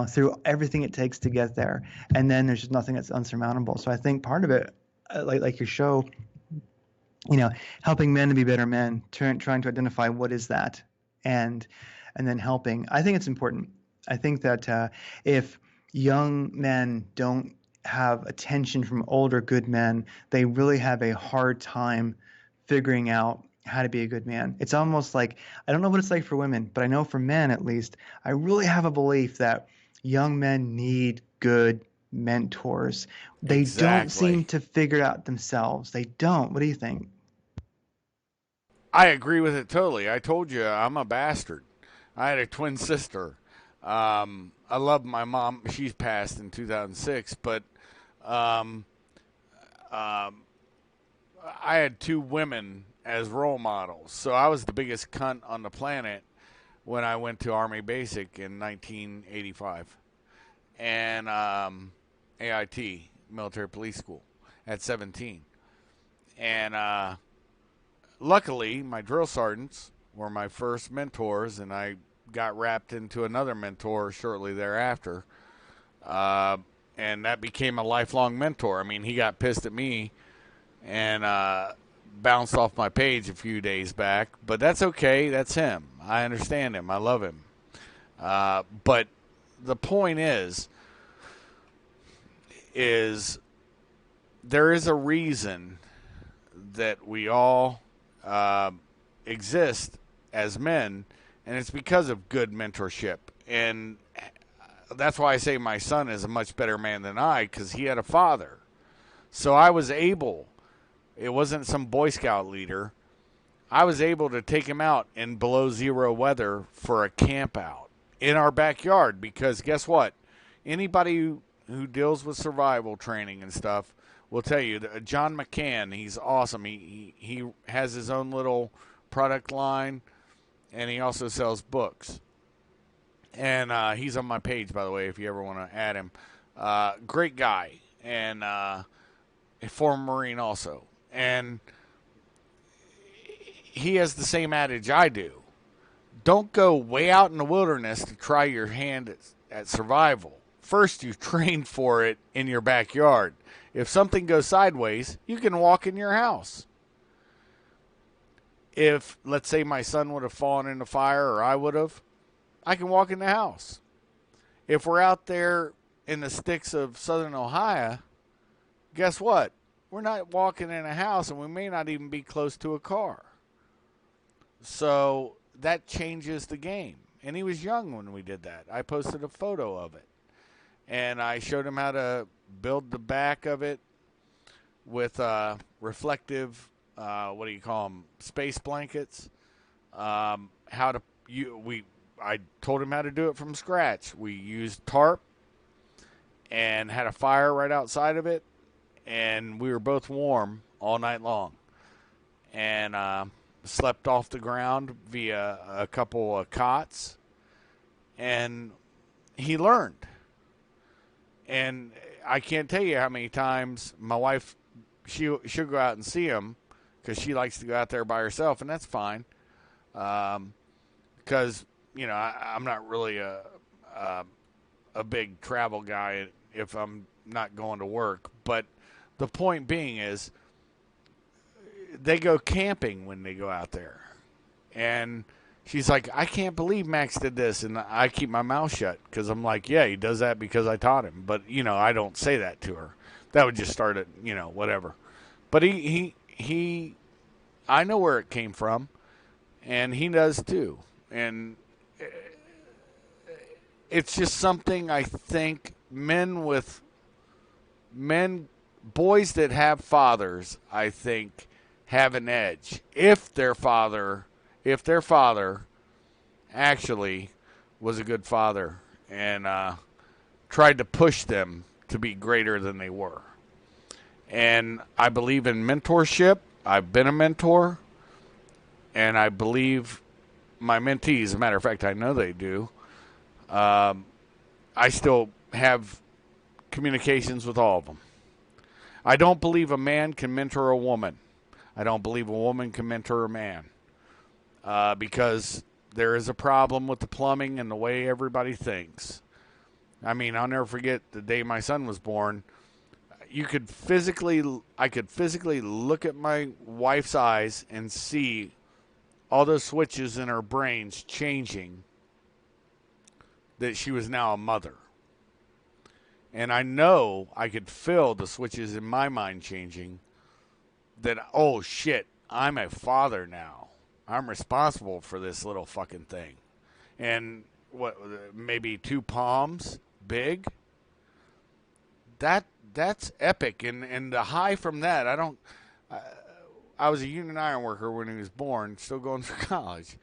through everything it takes to get there. And then there's just nothing that's unsurmountable. So I think part of it, like your show, helping men to be better men, trying to identify what is that, and then helping. I think it's important. I think that if young men don't have attention from older good men, they really have a hard time figuring out how to be a good man. It's almost like, I don't know what it's like for women, but I know for men at least, I really have a belief that young men need good mentors. They don't seem Exactly. to figure it out themselves. They don't. What do you think? I agree with it totally. I told you I'm a bastard. I had a twin sister. I love my mom. She's passed in 2006, but um, um, I had two women as role models. So I was the biggest cunt on the planet when I went to Army Basic in 1985 and AIT, Military Police School, at 17. And luckily, my drill sergeants were my first mentors, and I got wrapped into another mentor shortly thereafter. Uh, and that became a lifelong mentor. I mean, he got pissed at me and bounced off my page a few days back, but that's okay. That's him. I understand him. I love him. But the point is there is a reason that we all uh, exist as men, and it's because of good mentorship. And that's why I say my son is a much better man than I, because he had a father. So I was able, it wasn't some Boy Scout leader, I was able to take him out in below zero weather for a camp out in our backyard, because guess what? Anybody who deals with survival training and stuff will tell you that John McCann, he's awesome. He has his own little product line, and he also sells books. And he's on my page, by the way, if you ever want to add him. Great guy, and a former Marine also. And he has the same adage I do. Don't go way out in the wilderness to try your hand at survival. First, you train for it in your backyard. If something goes sideways, you can walk in your house. If, let's say, my son would have fallen in the fire or I would have, I can walk in the house. If we're out there in the sticks of southern Ohio, guess what? We're not walking in a house, and we may not even be close to a car. So that changes the game. And he was young when we did that. I posted a photo of it. And I showed him how to build the back of it with reflective, what do you call them, space blankets. How to I told him how to do it from scratch. We used tarp and had a fire right outside of it, and we were both warm all night long. And slept off the ground via a couple of cots, and he learned. And I can't tell you how many times my wife, she'll go out and see him because she likes to go out there by herself, and that's fine. Because I'm not really a big travel guy if I'm not going to work. But the point being is, they go camping when they go out there, and she's like, I can't believe Max did this, and I keep my mouth shut because I'm like, yeah, he does that because I taught him. But I don't say that to her. That would just start it, whatever. But he I know where it came from, and he does too. And it's just something I think men, boys that have fathers, I think, have an edge if their father actually was a good father and tried to push them to be greater than they were. And I believe in mentorship. I've been a mentor, and I believe my mentees, as a matter of fact, I know they do. Um, I still have communications with all of them. I don't believe a man can mentor a woman. I don't believe a woman can mentor a man because there is a problem with the plumbing and the way everybody thinks. I mean, I'll never forget the day my son was born. I could physically look at my wife's eyes and see all those switches in her brains changing that she was now a mother. And I know I could feel the switches in my mind changing that, oh shit, I'm a father now. I'm responsible for this little fucking thing. And what, maybe two palms big? That's epic. And the high from that, I was a union iron worker when he was born, still going through college.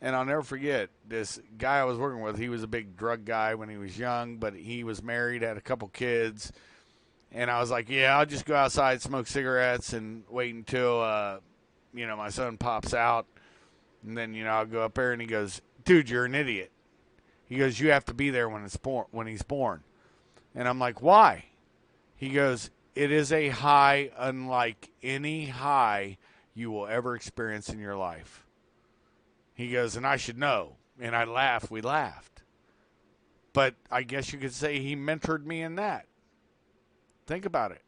And I'll never forget this guy I was working with. He was a big drug guy when he was young, but he was married, had a couple kids. And I was like, yeah, I'll just go outside, smoke cigarettes, and wait until, my son pops out. And then, I'll go up there, and he goes, dude, you're an idiot. He goes, you have to be there when he's born. And I'm like, why? He goes, it is a high unlike any high you will ever experience in your life. He goes, and I should know. And I laughed. We laughed. But I guess you could say he mentored me in that. Think about it.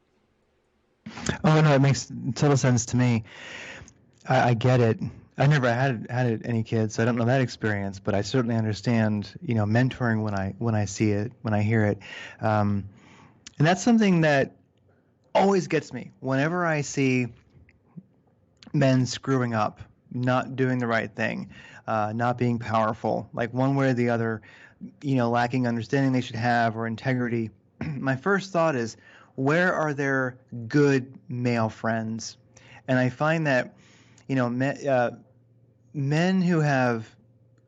Oh no, it makes total sense to me. I get it. I never had any kids, so I don't know that experience, but I certainly understand, mentoring when I see it, when I hear it, and that's something that always gets me whenever I see men screwing up, not doing the right thing, not being powerful, like one way or the other, lacking understanding they should have or integrity. My first thought is, where are their good male friends? And I find that, men who have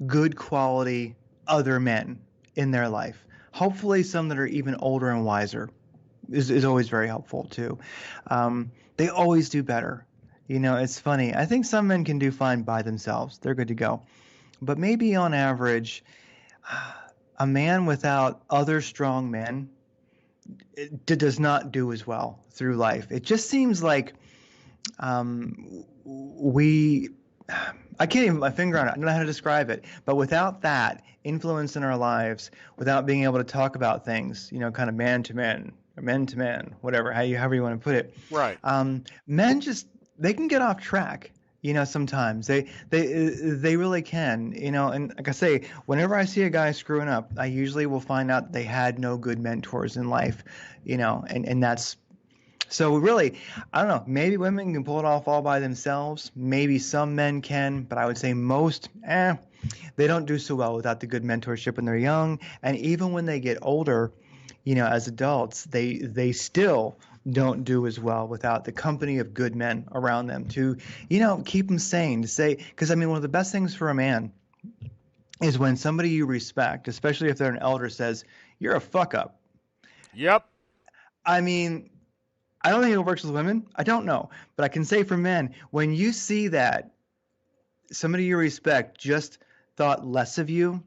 good quality other men in their life, hopefully some that are even older and wiser, is always very helpful too. They always do better. It's funny. I think some men can do fine by themselves. They're good to go. But maybe on average, a man without other strong men does not do as well through life. It just seems like we I can't even put my finger on it. I don't know how to describe it. But without that influence in our lives, without being able to talk about things, kind of man to man, or men to man, whatever, however you want to put it, Right. men just they can get off track. Sometimes they really can. And like I say, whenever I see a guy screwing up, I usually will find out they had no good mentors in life. And that's. So really, I don't know, maybe women can pull it off all by themselves. Maybe some men can, but I would say most, they don't do so well without the good mentorship when they're young. And even when they get older, as adults, they still don't do as well without the company of good men around them to, keep them sane, to say, because I mean, one of the best things for a man is when somebody you respect, especially if they're an elder, says, you're a fuck up. Yep. I mean, I don't think it works with women. I don't know. But I can say for men, when you see that somebody you respect just thought less of you,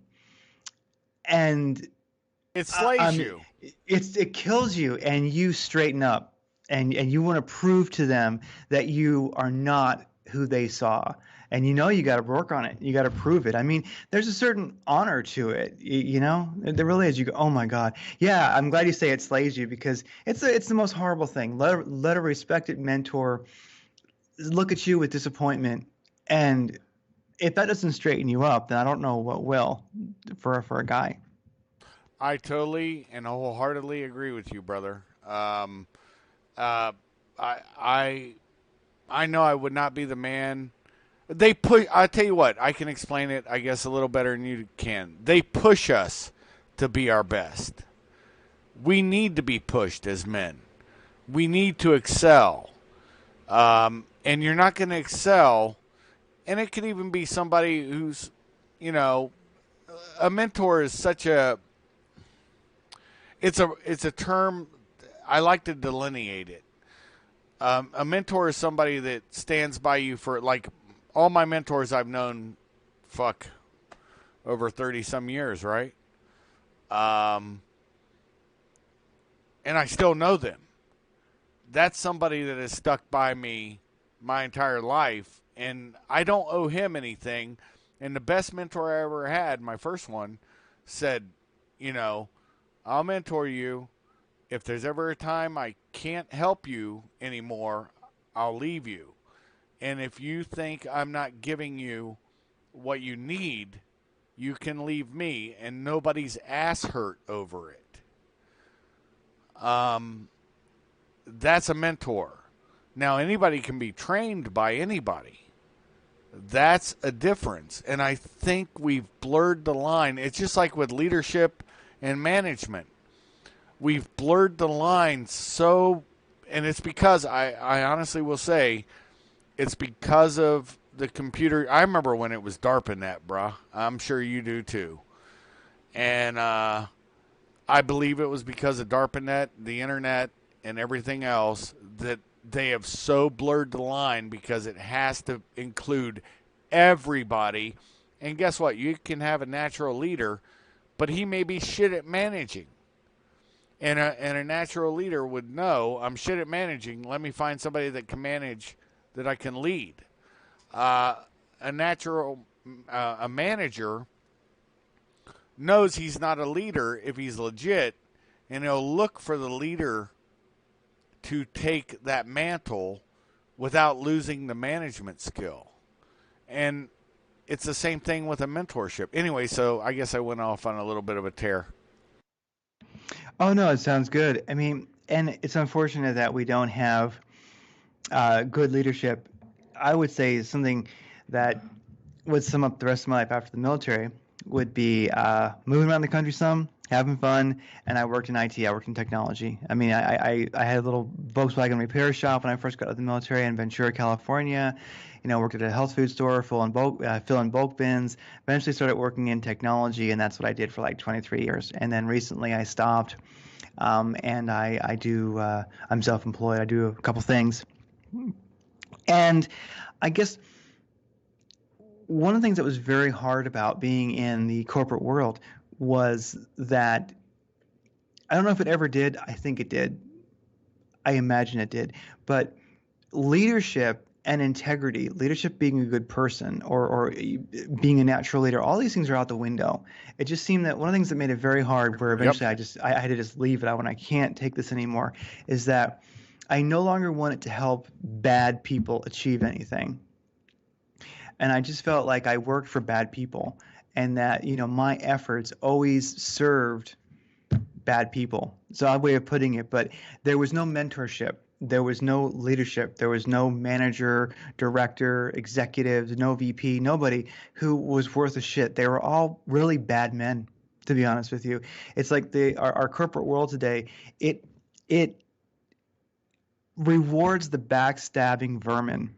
and It slays you. it kills you, and you straighten up, and you want to prove to them that you are not who they saw. And you got to work on it. You got to prove it. I mean, there's a certain honor to it, There really is. You go, oh my God, yeah. I'm glad you say it slays you, because it's the most horrible thing. Let a respected mentor look at you with disappointment, and if that doesn't straighten you up, then I don't know what will for a guy. I totally and wholeheartedly agree with you, brother. Uh, I know I would not be the man. They push. I tell you what, I can explain it, I guess, a little better than you can. They push us to be our best. We need to be pushed as men. We need to excel. And you're not going to excel. And it could even be somebody who's, you know, a mentor is such a, it's a term I like to delineate it. A mentor is somebody that stands by you for, like, all my mentors I've known, over 30 some years, right? And I still know them. That's somebody that has stuck by me my entire life, and I don't owe him anything. And the best mentor I ever had, my first one, said, you know, I'll mentor you. If there's ever a time I can't help you anymore, I'll leave you. And if you think I'm not giving you what you need, you can leave me, and nobody's ass hurt over it. That's a mentor. Now, anybody can be trained by anybody. That's a difference. And I think we've blurred the line. It's just like with leadership and management. We've blurred the line so, and it's because I honestly will say, it's because of the computer. I remember when it was DARPANET, bruh. I'm sure you do too. And I believe it was because of DARPANET, the internet, and everything else that they have so blurred the line because it has to include everybody. And guess what? You can have a natural leader, but he may be shit at managing. And a natural leader would know, I'm shit at managing. Let me find somebody that can manage, that I can lead. A manager knows he's not a leader if he's legit, and he'll look for the leader to take that mantle without losing the management skill. And it's the same thing with a mentorship. Anyway, so I guess I went off on a little bit of a tear. Oh no, it sounds good. I mean, and it's unfortunate that we don't have good leadership. I would say something that would sum up the rest of my life after the military would be moving around the country some, having fun, and I worked in IT. I worked in technology. I mean, I had a little Volkswagen repair shop when I first got out of the military in Ventura, California. You know, worked at a health food store, filling bulk bins. Eventually started working in technology, and that's what I did for like 23 years. And then recently I stopped, and I do I'm self-employed. I do a couple things, and I guess one of the things that was very hard about being in the corporate world was that I don't know if it ever did. I think it did. I imagine it did. But leadership and integrity, leadership being a good person or being a natural leader, all these things are out the window. It just seemed that one of the things that made it very hard, where Yep. eventually I had to just leave it out when I can't take this anymore, is that I no longer wanted to help bad people achieve anything. And I just felt like I worked for bad people, and that, you know, my efforts always served bad people. It's an odd way of putting it, but there was no mentorship. There was no leadership. There was no manager, director, executive, no VP, nobody who was worth a shit. They were all really bad men, to be honest with you. It's like our corporate world today, it rewards the backstabbing vermin.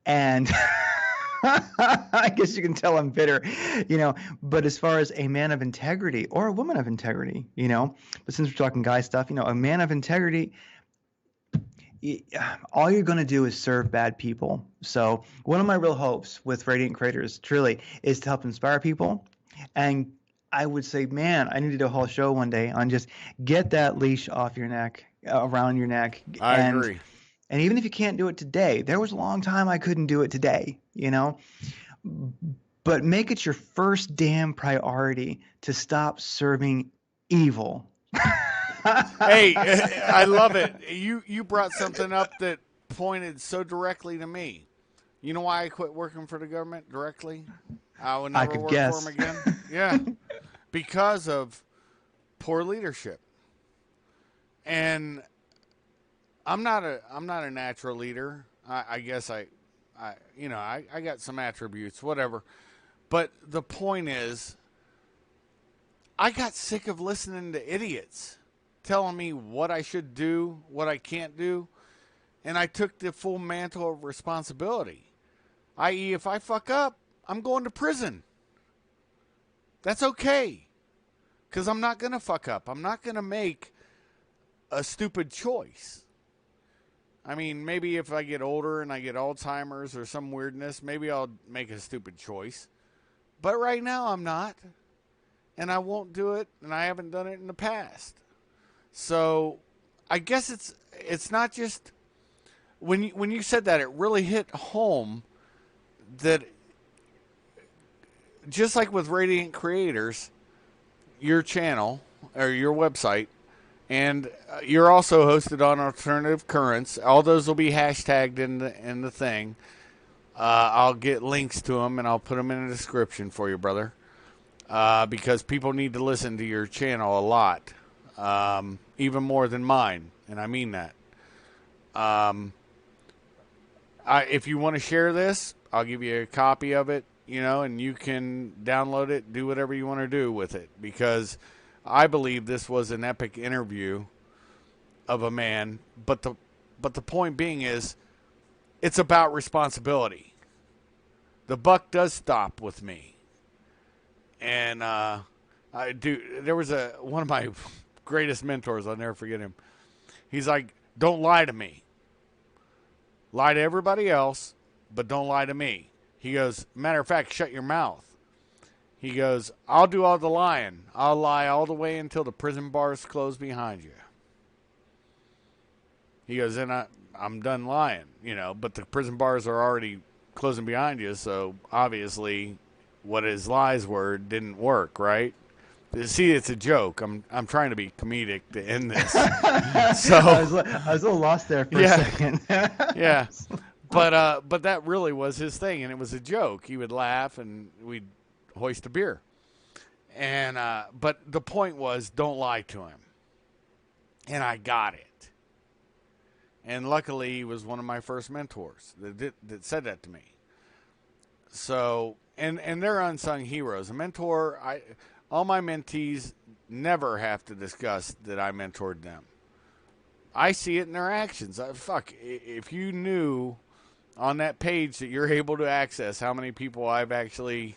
And I guess you can tell I'm bitter, you know. But as far as a man of integrity or a woman of integrity, you know, but since we're talking guy stuff, you know, a man of integrity, all you're going to do is serve bad people. So one of my real hopes with Radiant Creators truly is to help inspire people. And I would say, man, I need to do a whole show one day on just get that leash off your neck, around your neck. I agree. And even if you can't do it today, there was a long time I couldn't do it today, you know. But make it your first damn priority to stop serving evil. Hey, I love it. You brought something up that pointed so directly to me. You know why I quit working for the government directly? I would I never could work guess. for them again. Yeah, because of poor leadership. And I'm not a natural leader. I guess I got some attributes, whatever. But the point is, I got sick of listening to idiots telling me what I should do, what I can't do, and I took the full mantle of responsibility. I.e., if I fuck up, I'm going to prison. That's okay, because I'm not going to fuck up. I'm not going to make a stupid choice. I mean, maybe if I get older and I get Alzheimer's or some weirdness, maybe I'll make a stupid choice. But right now, I'm not. And I won't do it, and I haven't done it in the past. So I guess it's not just when you said that, it really hit home that just like with Radiant Creators, your channel or your website, and you're also hosted on Alternative Currents. All those will be hashtagged in the thing. I'll get links to them and I'll put them in the description for you, brother. Because people need to listen to your channel a lot, even more than mine, and I mean that. If you want to share this, I'll give you a copy of it, and you can download it, do whatever you want to do with it, because I believe this was an epic interview of a man. But the point being is, it's about responsibility. The buck does stop with me. And I do. There was one of my greatest mentors. I'll never forget him. He's like, "Don't lie to me. Lie to everybody else, but don't lie to me." He goes, "Matter of fact, shut your mouth." He goes, "I'll do all the lying. I'll lie all the way until the prison bars close behind you." He goes, "Then I'm done lying, but the prison bars are already closing behind you, so obviously." What his lies were didn't work, right? See, it's a joke. I'm trying to be comedic to end this. So I was a little lost there for a second. Yeah, but that really was his thing, and it was a joke. He would laugh, and we'd hoist a beer. And but the point was, don't lie to him. And I got it. And luckily, he was one of my first mentors that said that to me. So, and they're unsung heroes. A mentor, all my mentees never have to discuss that I mentored them. I see it in their actions. If you knew on that page that you're able to access how many people I've actually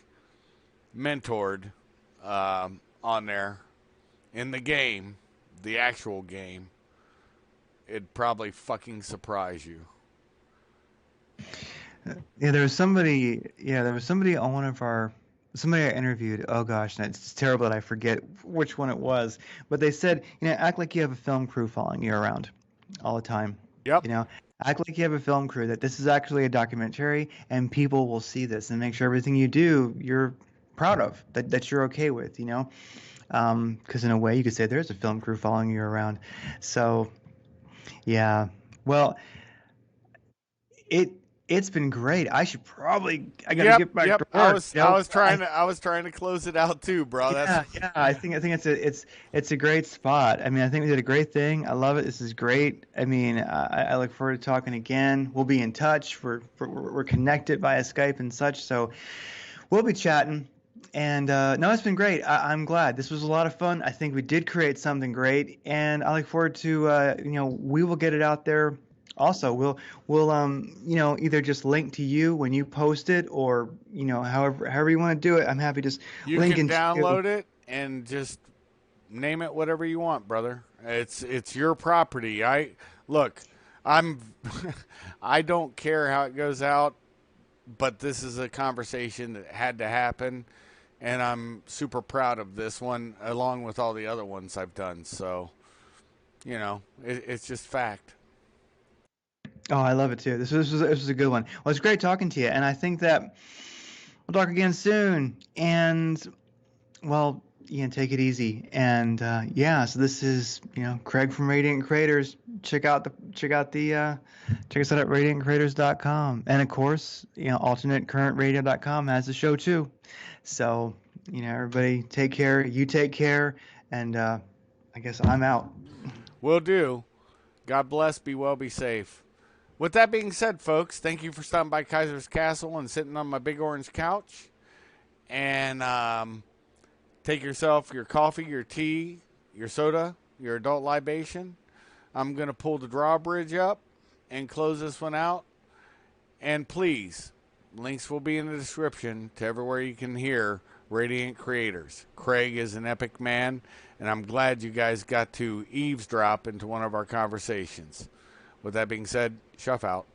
mentored on there in the game, the actual game, it'd probably fucking surprise you. Yeah, there was somebody. Yeah, there was somebody on somebody I interviewed. Oh gosh, and it's terrible that I forget which one it was. But they said, act like you have a film crew following you around all the time. Yep. Act like you have a film crew. That this is actually a documentary, and people will see this and make sure everything you do, you're proud of. That you're okay with. Because in a way, you could say there's a film crew following you around. So, yeah. Well, it it's been great. I gotta get back to work. I was trying to close it out too, bro. Yeah, yeah. I think it's a great spot. I mean, I think we did a great thing. I love it. This is great. I mean, I look forward to talking again. We'll be in touch. We're connected via Skype and such. So we'll be chatting. And no, it's been great. I'm glad. This was a lot of fun. I think we did create something great, and I look forward to we will get it out there. Also, we'll either just link to you when you post it, or however you want to do it. I'm happy just you linking can download it and just name it whatever you want, brother. It's your property. I'm I don't care how it goes out, but this is a conversation that had to happen, and I'm super proud of this one along with all the other ones I've done. So, it's just fact. Oh, I love it too. This was a good one. Well, it's great talking to you, and I think that we'll talk again soon. And well, Ian, take it easy. And yeah, so this is Craig from Radiant Creators. Check us out at radiantcreators.com, and of course, alternatecurrentradio.com has the show too. So everybody, take care. You take care, and I guess I'm out. Will do. God bless. Be well. Be safe. With that being said, folks, thank you for stopping by Kaiser's Castle and sitting on my big orange couch. And Take yourself your coffee, your tea, your soda, your adult libation. I'm going to pull the drawbridge up and close this one out. And please, links will be in the description to everywhere you can hear Radiant Creators. Craig is an epic man, and I'm glad you guys got to eavesdrop into one of our conversations. With that being said, Shuff out.